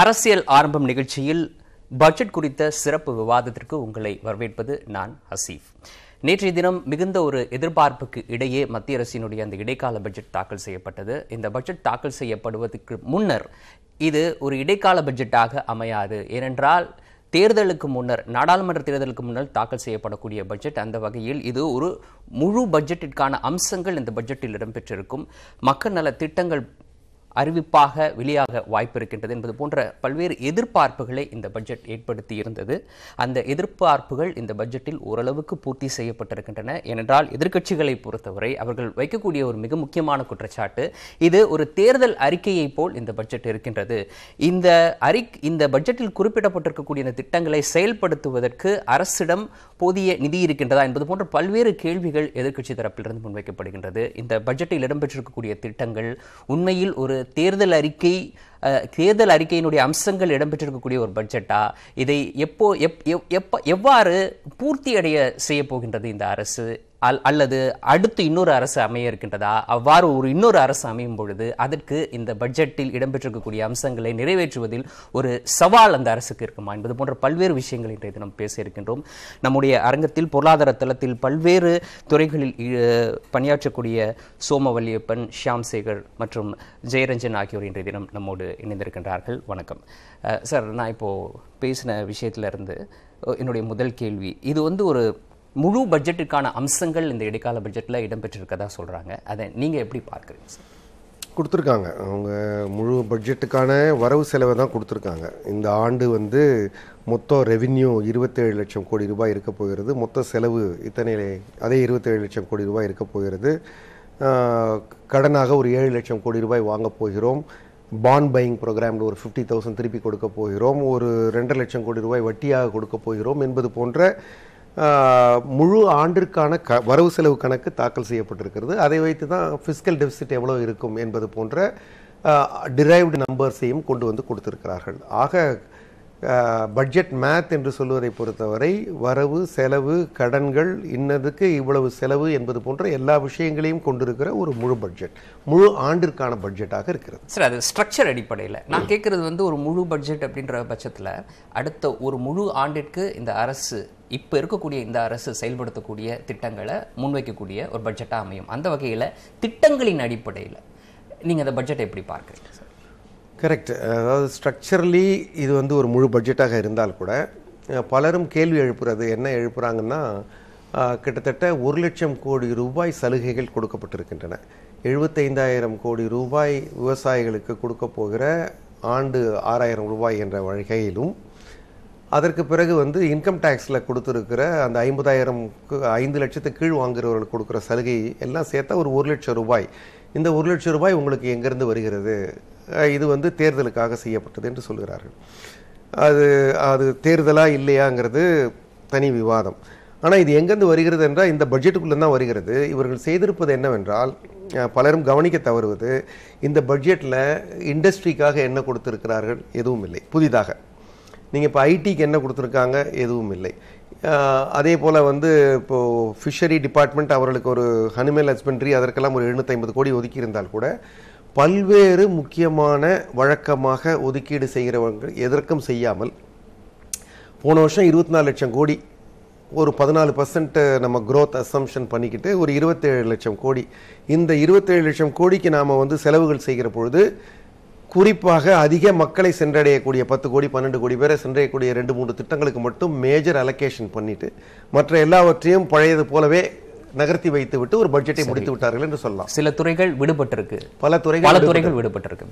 அரசியல் ஆரம்பம் நிகழ்ச்சியில் பட்ஜெட் குறித்த சிறப்பு விவாதத்திற்கு உங்களை வரவேற்பது நான் ஹசீஃப். நேற்றைய தினம் மிகுந்த ஒரு எதிர்பார்ப்புக்கு இடையே மத்திய அரசினுடைய அந்த இடைக்கால பட்ஜெட் தாக்கல் செய்யப்பட்டது. இந்த பட்ஜெட் தாக்கல் செய்யப்படுவதற்கு முன்னர் இது ஒரு இடைக்கால பட்ஜெட்டாக அமையாது. ஏனென்றால் தேர்தலுக்கு முன்னர், நாடாளுமன்ற தேர்தலுக்கு முன்னர் தாக்கல் செய்யப்படக்கூடிய பட்ஜெட். அந்த வகையில் இது ஒரு முழு பட்ஜெட்டிற்கான அம்சங்கள் இந்த பட்ஜெட்டில் இடம்பெற்றிருக்கும். மக்கள் நல திட்டங்கள் அறிவிப்பாக வெளியாக வாய்ப்பு இருக்கின்றது என்பது போன்ற பல்வேறு எதிர்பார்ப்புகளை இந்த பட்ஜெட் ஏற்படுத்தி இருந்தது. அந்த எதிர்பார்ப்புகள் இந்த பட்ஜெட்டில் ஓரளவுக்கு பூர்த்தி செய்யப்பட்டிருக்கின்றன. ஏனென்றால் எதிர்க்கட்சிகளை பொறுத்தவரை அவர்கள் வைக்கக்கூடிய ஒரு மிக முக்கியமான குற்றச்சாட்டு, இது ஒரு தேர்தல் அறிக்கையை போல் இந்த பட்ஜெட் இருக்கின்றது. இந்த பட்ஜெட்டில் குறிப்பிடப்பட்டிருக்கக்கூடிய இந்த திட்டங்களை செயல்படுத்துவதற்கு அரசிடம் போதிய நிதி இருக்கின்றதா என்பது போன்ற பல்வேறு கேள்விகள் எதிர்க்கட்சி தரப்பிலிருந்து முன்வைக்கப்படுகின்றது. இந்த பட்ஜெட்டில் இடம்பெற்றிருக்கக்கூடிய திட்டங்கள் உண்மையில் ஒரு தேர்தல் அறிக்கையினுடைய அம்சங்கள் இடம்பெற்றிருக்கக்கூடிய ஒரு பட்ஜெட்டா? இதை எவ்வாறு பூர்த்தி அடைய செய்ய போகின்றது இந்த அரசு? அல்லது அடுத்து இன்னொரு அரசு அமைய இருக்கின்றதா? அவ்வாறு ஒரு இன்னொரு அரசு அமையும் பொழுது அதற்கு இந்த பட்ஜெட்டில் இடம்பெற்றிருக்கக்கூடிய அம்சங்களை நிறைவேற்றுவதில் ஒரு சவால் அந்த அரசுக்கு இருக்குமா என்பது போன்ற பல்வேறு விஷயங்கள் இன்றைய தினம் பேச இருக்கின்றோம். நம்முடைய அரங்கத்தில் பொருளாதார தளத்தில் பல்வேறு துறைகளில் பணியாற்றக்கூடிய சோமவல்லியப்பன், ஷியாம் சேகர் மற்றும் ஜெயரஞ்சன் ஆகியோர் இன்றைய தினம் நம்மோடு இணைந்திருக்கின்றார்கள். வணக்கம் சார். நான் இப்போ பேசின விஷயத்திலிருந்து என்னுடைய முதல் கேள்வி, இது ஒரு முழு பட்ஜெட்டுக்கான அம்சங்கள் இந்த இடைக்கால பட்ஜெட்டில் இடம்பெற்றிருக்கதா சொல்கிறாங்க. அதை நீங்கள் எப்படி பார்க்குறீங்க சார்? கொடுத்துருக்காங்க. அவங்க முழு பட்ஜெட்டுக்கான வரவு செலவை தான் கொடுத்துருக்காங்க. இந்த ஆண்டு மொத்தம் ரெவின்யூ 27 லட்சம் கோடி ரூபாய் இருக்க போகிறது. மொத்த செலவு அதே 27 லட்சம் கோடி ரூபாய் இருக்க போகிறது. கடனாக ஒரு 7 லட்சம் கோடி ரூபாய் வாங்க போகிறோம். பாண்ட் பையிங் ப்ரோக்ராமில் ஒரு 50,000 திருப்பி கொடுக்க போகிறோம். ஒரு 2 லட்சம் கோடி ரூபாய் வட்டியாக கொடுக்க போகிறோம் என்பது போன்ற முழு ஆண்டிற்கான வரவு செலவு கணக்கு தாக்கல் செய்யப்பட்டிருக்கிறது. அதை வைத்து தான் ஃபிஸ்கல் டெபிசிட் எவ்வளோ இருக்கும் என்பது போன்ற டிரைவ்டு நம்பர்ஸையும் கொண்டு கொடுத்திருக்கிறார்கள். ஆக பட்ஜெட் மேத் என்று சொல்வதை பொறுத்தவரை வரவு செலவு கடன்கள் இன்னதுக்கு இவ்வளவு செலவு என்பது போன்ற எல்லா விஷயங்களையும் கொண்டிருக்கிற ஒரு முழு பட்ஜெட், முழு ஆண்டிற்கான பட்ஜெட்டாக இருக்கிறது. சார், அது ஸ்ட்ரக்சர் அடிப்படையில் நான் கேட்குறது ஒரு முழு பட்ஜெட் அப்படின்ற பட்சத்தில் அடுத்த ஒரு முழு ஆண்டிற்கு இந்த அரசு இப்போ இருக்கக்கூடிய இந்த அரசு செயல்படுத்தக்கூடிய திட்டங்களை முன்வைக்கக்கூடிய ஒரு பட்ஜெட்டாக அமையும். அந்த வகையில் திட்டங்களின் அடிப்படையில் நீங்கள் அந்த பட்ஜெட்டை எப்படி பார்க்குறீங்க சார்? கரெக்ட். அதாவது ஸ்ட்ரக்சரலி இது ஒரு முழு பட்ஜெட்டாக இருந்தால் கூட பலரும் கேள்வி எழுப்புறாங்கன்னா கிட்டத்தட்ட 1 லட்சம் கோடி ரூபாய் சலுகைகள் கொடுக்கப்பட்டிருக்கின்றன. 75,000 கோடி ரூபாய் விவசாயிகளுக்கு கொடுக்க போகிற ஆண்டு 6,000 ரூபாய் என்ற வகையிலும், அதற்கு பிறகு இன்கம் டேக்ஸில் கொடுத்துருக்கிற அந்த 5 லட்சத்துக்கு கீழ் வாங்குறவர்களுக்கு கொடுக்குற சலுகை எல்லாம் சேர்த்தா ஒரு 1 லட்சம் ரூபாய். இந்த 1 லட்சம் ரூபாய் உங்களுக்கு எங்கேருந்து வருகிறது? இது தேர்தலுக்காக செய்யப்பட்டது என்று சொல்கிறார்கள். அது தேர்தலா இல்லையாங்கிறது தனி விவாதம். ஆனால் இது எங்கேருந்து வருகிறது என்றால் இந்த பட்ஜெட்டுக்குள்ளே தான் வருகிறது. இவர்கள் செய்திருப்பது என்னவென்றால், பலரும் கவனிக்க தவறுவது, இந்த பட்ஜெட்டில் இண்டஸ்ட்ரிக்காக என்ன கொடுத்துருக்கிறார்கள்? எதுவும் இல்லை புதிதாக. நீங்கள் இப்போ ஐடிக்கு என்ன கொடுத்துருக்காங்க? எதுவும் இல்லை. அதே போல் இப்போது ஃபிஷரி டிபார்ட்மெண்ட் அவர்களுக்கு ஒரு அனிமல் ஹஸ்பண்ட்ரி அதற்கெல்லாம் ஒரு 750 கோடி ஒதுக்கி இருந்தால் கூட பல்வேறு முக்கியமான வழக்கமாக ஒதுக்கீடு செய்கிறவர்கள் எதற்கும் செய்யாமல் போன வருஷம் 24 லட்சம் கோடி, ஒரு 14% நம்ம growth அசம்ஷன் பண்ணிக்கிட்டு ஒரு 27 லட்சம் கோடி. இந்த 27 லட்சம் கோடிக்கு நாம் செலவுகள் செய்கிற பொழுது குறிப்பாக அதிக மக்களை சென்றடையக்கூடிய 10 கோடி 12 கோடி பேரை சென்றடையக்கூடிய 2-3 திட்டங்களுக்கு மட்டும் மேஜர் அலோகேஷன் பண்ணிட்டு மற்ற எல்லாவற்றையும் பழையது போலவே நகர்த்தி வைத்து விட்டு ஒரு பட்ஜெட்டை முடித்து விட்டார்கள் என்று சொல்லலாம். சில துறைகள் விடுபட்டிருக்கு, பல துறைகள் விடுபட்டிருக்கு.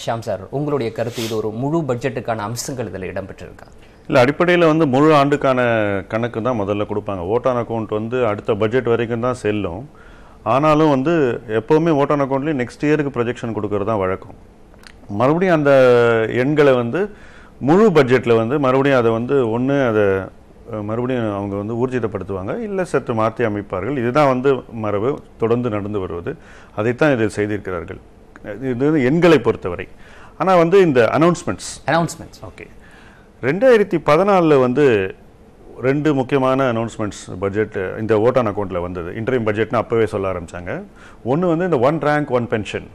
ஷியாம் சார், உங்களுடைய கருத்து, இது ஒரு முழு பட்ஜெட்டுக்கான அம்சங்கள் இதில் இடம்பெற்றிருக்கா? இல்லை, அடிப்படையில் முழு ஆண்டுக்கான கணக்கு தான் முதல்ல கொடுப்பாங்க. ஓட் ஆன் அக்கௌண்ட் அடுத்த பட்ஜெட் வரைக்கும் தான் செல்லும். ஆனாலும் எப்போவுமே ஓட் ஆன் அக்கௌண்ட்லேயும் நெக்ஸ்ட் இயருக்கு ப்ரொஜெக்ஷன் கொடுக்கறது தான் வழக்கம். மறுபடியும் அந்த எண்களை முழு பட்ஜெட்டில் மறுபடியும் அதை அதை மறுபடியும் அவங்க ஊர்ஜிதப்படுத்துவாங்க, இல்லை சற்று மாற்றி அமைப்பார்கள். இதுதான் மரபு தொடர்ந்து நடந்து வருவது. அதைத்தான் இதில் செய்திருக்கிறார்கள் இது எண்களை பொறுத்தவரை. ஆனால் இந்த அனௌன்ஸ்மெண்ட்ஸ் ஓகே, 2014 2 முக்கியமான அனௌன்ஸ்மெண்ட்ஸ் பட்ஜெட் இந்த ஓட் ஆன் அக்கௌண்ட்டில் வந்தது. இன்டரிம் பட்ஜெட்னு அப்போவே சொல்ல ஆரம்பித்தாங்க. ஒன்று இந்த 1 ரேங்க் 1 பென்ஷன்,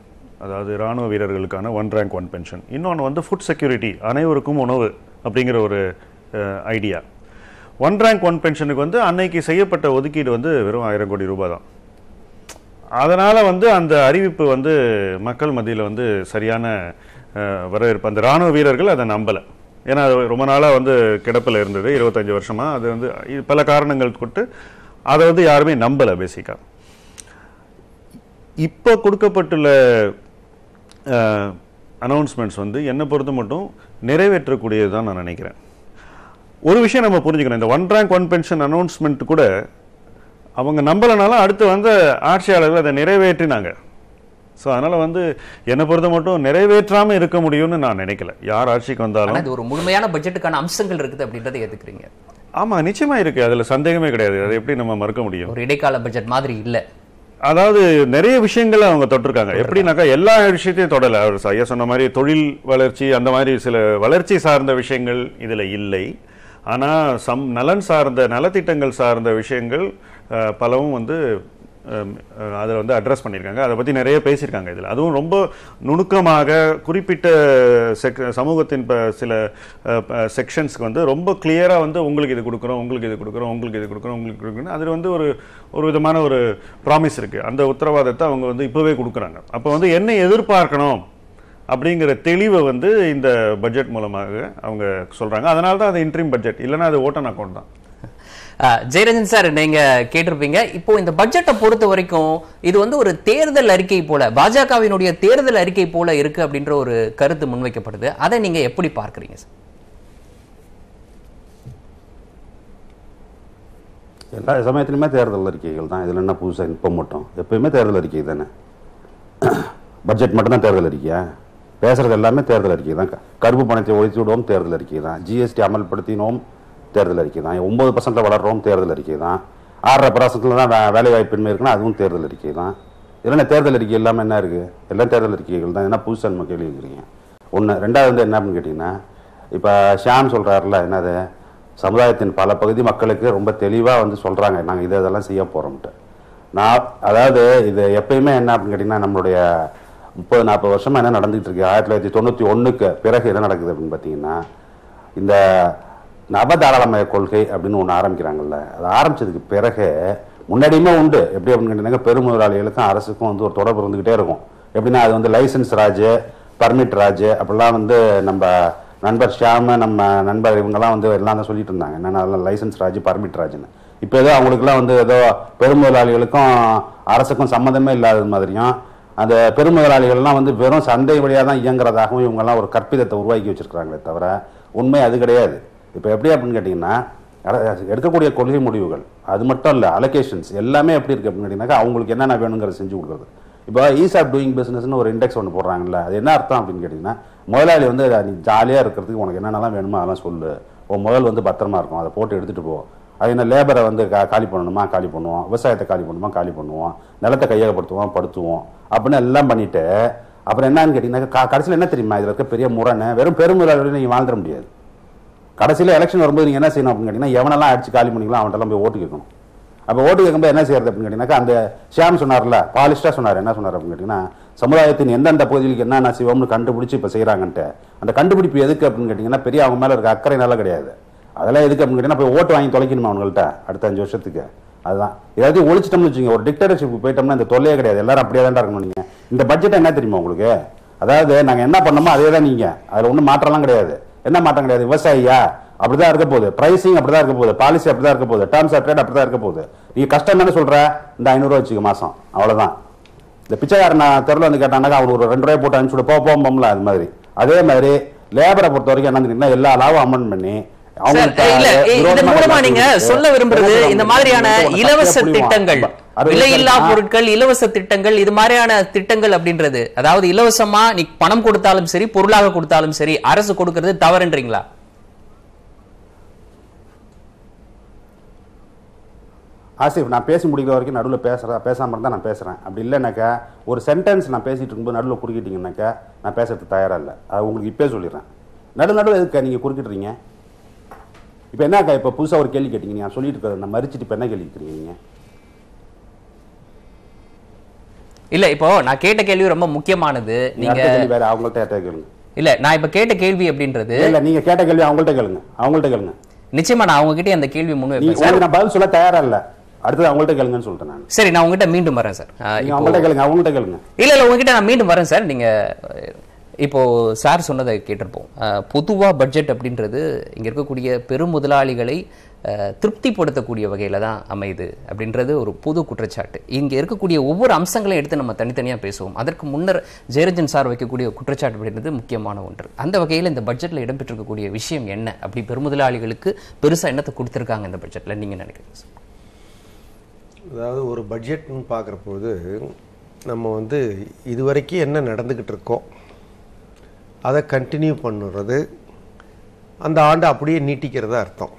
அதாவது இராணுவ வீரர்களுக்கான 1 ரேங்க் 1 பென்ஷன். இன்னொன்று வந்து ஃபுட் செக்யூரிட்டி, அனைவருக்கும் உணவு அப்படிங்கிற ஒரு ஐடியா. 1 ரேங்க் 1 பென்ஷனுக்கு வந்து அன்னைக்கு செய்யப்பட்ட ஒதுக்கீடு வந்து வெறும் 1000 கோடி ரூபாய் தான். அதனால் வந்து அந்த அறிவிப்பு வந்து மக்கள் மத்தியில் வந்து சரியான வரவேற்பு. அந்த இராணுவ வீரர்கள் அதை நம்பலை. ஏன்னா அது ரொம்ப நாளாக வந்து கிடப்பில் இருந்தது, 25 வருஷமாக. அது வந்து பல காரணங்கள் கொண்டு அதை வந்து யாருமே நம்பலை பேசிக்காக. இப்போ கொடுக்கப்பட்டுள்ள அனௌன்ஸ்மெண்ட்ஸ் வந்து என்னை பொறுத்த மட்டும் நிறைவேற்றக்கூடியது தான் நான் நினைக்கிறேன். ஒரு விஷயம் நம்ம புரிஞ்சுக்கணும், இந்த 1 ரேங்க் 1 பென்ஷன் அனௌன்ஸ்மெண்ட் கூட அவங்க நம்பலைனாலும் அடுத்து வந்து ஆட்சியாளர்கள் அதை நிறைவேற்றினாங்க. ஸோ அதனால் வந்து என்னை பொறுத்த மட்டும் நிறைவேற்றாமல் இருக்க முடியும்னு நான் நினைக்கல. யார் ஆட்சிக்கு வந்தாலும் இது ஒரு முழுமையான பட்ஜெட்டுக்கான அம்சங்கள் இருக்குது அப்படின்றத ஏற்றுக்கிறீங்க? ஆமாம், நிச்சயமாக இருக்குது, அதில் சந்தேகமே கிடையாது. அதை எப்படி நம்ம மறுக்க முடியும்? ஒரு இடைக்கால பட்ஜெட் மாதிரி இல்லை. அதாவது நிறைய விஷயங்களை அவங்க தொட்டிருக்காங்க. எப்படின்னாக்கா எல்லா விஷயத்தையும் தொடலை. அவர் ஐயா சொன்ன மாதிரி தொழில் வளர்ச்சி, அந்த மாதிரி சில வளர்ச்சி சார்ந்த விஷயங்கள் இதில் இல்லை. ஆனால் நலன் சார்ந்த நலத்திட்டங்கள் சார்ந்த விஷயங்கள் பலவும் வந்து அதில் வந்து அட்ரஸ் பண்ணியிருக்காங்க. அதை பற்றி நிறைய பேசியிருக்காங்க இதில். அதுவும் ரொம்ப நுணுக்கமாக குறிப்பிட்ட சமூகத்தின் சில செக்ஷன்ஸ்க்கு வந்து ரொம்ப கிளியராக வந்து உங்களுக்கு இது கொடுக்குறோம், உங்களுக்கு இது கொடுக்குறோம், உங்களுக்கு இது கொடுக்குறோம், உங்களுக்கு கொடுக்குறோம். அதில் வந்து ஒரு விதமான ஒரு ப்ராமிஸ் இருக்குது. அந்த உத்தரவாதத்தை அவங்க வந்து இப்போவே கொடுக்குறாங்க. அப்போ வந்து என்ன எதிர்பார்க்கணும் அப்படிங்கிற தெளிவை வந்து இந்த பட்ஜெட் மூலமாக அவங்க சொல்கிறாங்க. அதனால தான் அது இன்ட்ரீம் பட்ஜெட், இல்லைன்னா அது ஓட்டன் அக்கௌண்ட் தான். ஜெயரஞ்சன் சார், நீங்க கேட்டிருப்பீங்க, இப்போ இந்த பட்ஜெட்டை பொறுத்த வரைக்கும் இது வந்து ஒரு தேர்தல் அறிக்கை போல, பாஜகவினுடைய தேர்தல் அறிக்கை போல இருக்கு அப்படின்ற ஒரு கருத்து முன்வைக்கப்படுது. அதை நீங்க எப்படி பார்க்கறீங்க சார்? எல்லா சமயத்திலுமே தேர்தல் அறிக்கைகள் தான். இதில் என்ன புதுசாக இப்போ மட்டும்? எப்பயுமே தேர்தல் அறிக்கை தானே. பட்ஜெட் மட்டும்தான் தேர்தல் அறிக்கையா? பேசுறது எல்லாமே தேர்தல் அறிக்கை தான். கருப்பு பணத்தை ஒழித்து விடுவோம், தேர்தல் அறிக்கை தான். ஜிஎஸ்டி அமல்படுத்தினோம், தேர்தல் அறிக்கை தான். 9% வளர்றோம், தேர்தல் அறிக்கை தான். 6.5% தான் வேலை வாய்ப்பின்மை இருக்குன்னா அதுவும் தேர்தல் அறிக்கை தான். இல்லைன்னா தேர்தல் அறிக்கை இல்லாமல் என்ன இருக்குது? எல்லாம் தேர்தல் அறிக்கைகள் தான். என்ன புதுசாக நம்ம கேள்வி கேட்குறீங்க? ஒன்று. ரெண்டாவது வந்து என்ன அப்படின்னு கேட்டிங்கன்னா, இப்போ ஷியாம் சொல்கிறாருல, என்னது சமுதாயத்தின் பல பகுதி மக்களுக்கு ரொம்ப தெளிவாக வந்து சொல்கிறாங்க, நாங்கள் இதெல்லாம் செய்ய போகிறோம்ட்டு. அதாவது இது எப்பயுமே என்ன அப்படின்னு கேட்டிங்கன்னா, நம்மளுடைய 30-40 வருஷமாக என்ன நடந்துகிட்டு இருக்கு, 1991க்கு பிறகு என்ன நடக்குது அப்படின்னு பார்த்தீங்கன்னா, இந்த நவதாராளமய கொள்கை அப்படின்னு ஒன்று ஆரம்பிக்கிறாங்கல்ல, அது ஆரம்பித்ததுக்கு பிறகு முன்னாடியுமே உண்டு. எப்படி அப்படின்னு கேட்டிங்கன்னா, பெருமுதலாளிகளுக்கும் அரசுக்கும் வந்து ஒரு தொடர்பு இருந்துக்கிட்டே இருக்கும். எப்படின்னா அது வந்து லைசன்ஸ் ராஜ், பர்மிட் ராஜ் அப்படிலாம் வந்து நம்ம நண்பர் ஷியாம, நம்ம நண்பர் இவங்கெல்லாம் வந்து எல்லாம் தான் சொல்லிட்டு இருந்தாங்க, என்னென்ன அதெல்லாம் லைசன்ஸ் ராஜ், பர்மிட் ராஜ்னு. இப்போ ஏதோ அவங்களுக்குலாம் வந்து ஏதோ பெருமுதலாளிகளுக்கும் அரசுக்கும் சம்மந்தமே இல்லாத மாதிரியும், அந்த பெருமுதலாளிகள்லாம் வந்து வெறும் சந்தை வழியாக தான் இயங்குறதாகவும் இவங்கெல்லாம் ஒரு கற்பிதத்தை உருவாக்கி வச்சிருக்கிறாங்களே தவிர உண்மை அது கிடையாது. இப்போ எப்படி அப்படின்னு கேட்டிங்கன்னா, எடுக்கக்கூடிய கொள்கை முடிவுகள் அது மட்டும் இல்லை, அலோகேஷன்ஸ் எல்லாமே எப்படி இருக்குது அப்படின்னு கேட்டிங்கன்னாக்கா அவங்களுக்கு என்னென்ன வேணுங்கிறத செஞ்சு கொடுக்குறது. இப்போ ஈஸ் ஆஃப் டூயிங் பிஸ்னஸ்னு ஒரு இண்டெக்ஸ் ஒன்று போடுறாங்கல்ல, அது என்ன அர்த்தம் அப்படின்னு கேட்டிங்கன்னா, முதலாளி வந்து நீ ஜாலியாக இருக்கிறதுக்கு உனக்கு என்னென்னலாம் வேணுமோ அதெல்லாம் சொல்லு, உன் முதல் வந்து பத்திரமா இருக்கும், அதை போட்டு எடுத்துகிட்டு போ. அது என்ன லேபரை வந்து காலி பண்ணணுமா காலி பண்ணுவோம், விவசாயத்தை காலி பண்ணணுமா காலி பண்ணுவோம், நிலத்தை கையகப்படுத்துவோம் படுத்துவோம் அப்படின்னு எல்லாம் பண்ணிவிட்டு அப்புறம் என்னன்னு கேட்டிங்கன்னா கடைசியில் என்ன தெரியுமா, இதில் இருக்க பெரிய முரணை, வெறும் பெருமுதலாளியோட நீங்கள் வாழ்ந்துட முடியாது. கடைசியில் எலெக்ஷன் வரும்போது நீங்கள் என்ன செய்யணும் அப்படின்னு கேட்டிங்கன்னா, எவனெல்லாம் அடிச்சு காலி பண்ணிக்கலாம் அவன்கிட்டலாம் போய் ஓட்டு கேட்கணும். அப்போ ஓட்டு கேட்கும்போது என்ன செய்யறது அப்படின்னு கேட்டிங்கன்னாக்கா, அந்த ஷியாம் சொன்னார்ல, பாலிஸ்டாக சொன்னார், என்ன சொன்னார் அப்படின்னு கேட்டிங்கன்னா, சமுதாயத்தின் எந்தெந்த பகுதிகளுக்கு என்னென்ன செய்வோம்னு கண்டுபிடிச்சி இப்போ செய்கிறாங்கன்ட்டு. அந்த கண்டுபிடிப்பு எதுக்கு அப்படின்னு கேட்டிங்கன்னா, பெரிய அவங்க மேலே இருக்க அக்கறை நல்லா கிடையாது. அதெல்லாம் எதுக்கு அப்படின்னு கேட்டிங்கன்னா, போய் ஓட்டு வாங்கி தொலைக்கணுமா அவங்கள்ட்ட அடுத்த 5 வருஷத்துக்கு. அதுதான் ஏதாவது ஒழிச்சிட்டோம்னு வச்சுங்க, ஒரு டிக்டேட்டர்ஷிப் போயிட்டோம்னா இந்த தொல்லையே கிடையாது, எல்லாரும் அப்படியே தான் இருக்கணும். நீங்கள் இந்த பட்ஜெட் என்ன தெரியுமா உங்களுக்கு, அதாவது நாங்கள் என்ன பண்ணோமோ அதே தான் நீங்கள், அதில் ஒன்றும் மாற்றம்லாம் கிடையாது. என்ன மாற்றம் கிடையாது, விவசாயியா அப்படிதான் இருக்க போகுது, பிரைசிங் அப்படிதான் இருக்க போகுது, பாலிசி அப்படிதான் இருக்க போகுது, டேர்ம்ஸ் ஆஃப் ட்ரேட் அப்படிதான் இருக்க போகுது. நீ கஷ்டம் தானே சொல்ற, இந்த 500 ரூபா வச்சுக்க மாசம், அவ்வளவுதான். இந்த பிச்சைக்காரன் தெருவில் வந்து கேட்டானாக்கா அவனுக்கு ஒரு 2 ரூபாய் போட்டு அனுப்பிச்சு போகும்போம்ல, அது மாதிரி. அதே மாதிரி லேபரை பொறுத்த வரைக்கும் என்ன எல்லா லாபம் அமெண்ட் பண்ணி நீங்க சொல்ல விரும்புறது இந்த மாதிரியான இலவச திட்டங்கள், விலையில்லா பொருட்கள், இலவச திட்டங்கள், இது மாதிரியான திட்டங்கள் அப்படின்றது, அதாவது இலவசமா நீ பணம் கொடுத்தாலும் சரி பொருளாக கொடுத்தாலும் சரி அரசு கொடுக்கிறது தவறுன்றீங்களா? ஆசிஃப், நான் பேசி முடிக்கிற வரைக்கும் நடுவில் பேசாமல் இருந்தால் நான் பேசுகிறேன். அப்படி இல்லைனாக்கா ஒரு சென்டென்ஸ் நான் பேசிகிட்டு இருக்கும்போது நடுவில் குறுக்கிட்டீங்கன்னாக்கா நான் பேசுறதுக்கு தயாராக இல்லை. அது உங்களுக்கு இப்போயே சொல்லிடுறேன். நடுவில் எதுக்கா நீங்கள் குறுக்கிட்டுறீங்க? இப்போ என்னக்கா இப்போ புதுசாக ஒரு கேள்வி கேட்டீங்க, நான் சொல்லிட்டு இருக்கிறத நான் மறிச்சிட்டு இப்போ என்ன கேள்வி கேட்குறீங்க நீங்கள்? இல்ல இப்போ நான் கேட்ட கேள்வி ரொம்ப முக்கியமானது. நீங்க வேற அவங்கள்ட்ட கேளுங்க. இல்ல நான் இப்ப கேட்ட கேள்வி அப்படின்றது இல்ல நீங்க கேட்ட கேள்வி அவங்கள்ட்ட கேளுங்க. நிச்சயமா நான் அவங்க கிட்ட அந்த கேள்வி முன்வைப்பேன் சார். நான் பதில் சொல்ல தயாரா இல்ல. அடுத்து அவங்கள்ட்ட கேளுங்கன்னு சொல்லிட்டேன் நான். சரி, நான் உங்ககிட்ட மீண்டும் வரேன் சார். அவங்கள்ட்ட கேளுங்க. இல்ல உங்ககிட்ட நான் மீண்டும் வரேன் சார். நீங்க இப்போ சார் சொன்னதை கேட்டிருப்போம். பொதுவா பட்ஜெட் அப்படின்றது இங்க இருக்கக்கூடிய பெரும் முதலாளிகளை திருப்திப்படுத்தக்கூடிய வகையில தான் அமையுது அப்படின்றது ஒரு பொது குற்றச்சாட்டு. இங்க இருக்கக்கூடிய ஒவ்வொரு அம்சங்களையும் எடுத்து நம்ம தனித்தனியா பேசுவோம். அதற்கு முன்னர் ஜெயரஞ்சன் சார் வைக்கக்கூடிய குற்றச்சாட்டு அப்படின்றது முக்கியமான ஒன்று. அந்த வகையில் இந்த பட்ஜெட்ல இடம்பெற்றிருக்கக்கூடிய விஷயம் என்ன, அப்படி பெருமுதலாளிகளுக்கு பெருசா என்னத்தை கொடுத்திருக்காங்க இந்த பட்ஜெட்ல நீங்க நினைக்கிறீங்க சார்? அதாவது ஒரு பட்ஜெட்னு பார்க்குற பொழுது நம்ம இதுவரைக்கும் என்ன நடந்துக்கிட்டு இருக்கோம் அதை கண்டினியூ பண்ணுறது, அந்த ஆண்டை அப்படியே நீட்டிக்கிறதா அர்த்தம்.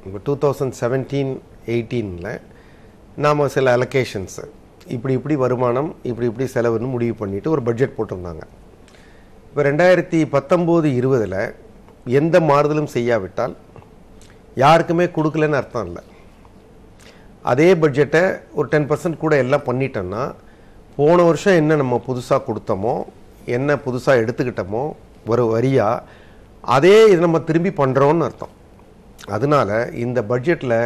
இப்போ 2017-18 நாம் சில அலோகேஷன்ஸு இப்படி வருமானம் இப்படி செலவுன்னு முடிவு பண்ணிவிட்டு ஒரு பட்ஜெட் போட்டிருந்தாங்க. இப்போ 2019-20 எந்த மாறுதலும் செய்யாவிட்டால் யாருக்குமே கொடுக்கலன்னு அர்த்தம் இல்லை. அதே பட்ஜெட்டை ஒரு 10% கூட எல்லாம் பண்ணிட்டோம்னா போன வருஷம் என்ன நம்ம புதுசாக கொடுத்தோமோ, என்ன புதுசாக எடுத்துக்கிட்டோமோ ஒரு வரியாக, அதே இது நம்ம திரும்பி பண்ணுறோன்னு அர்த்தம். அதனால இந்த பட்ஜெட்டில்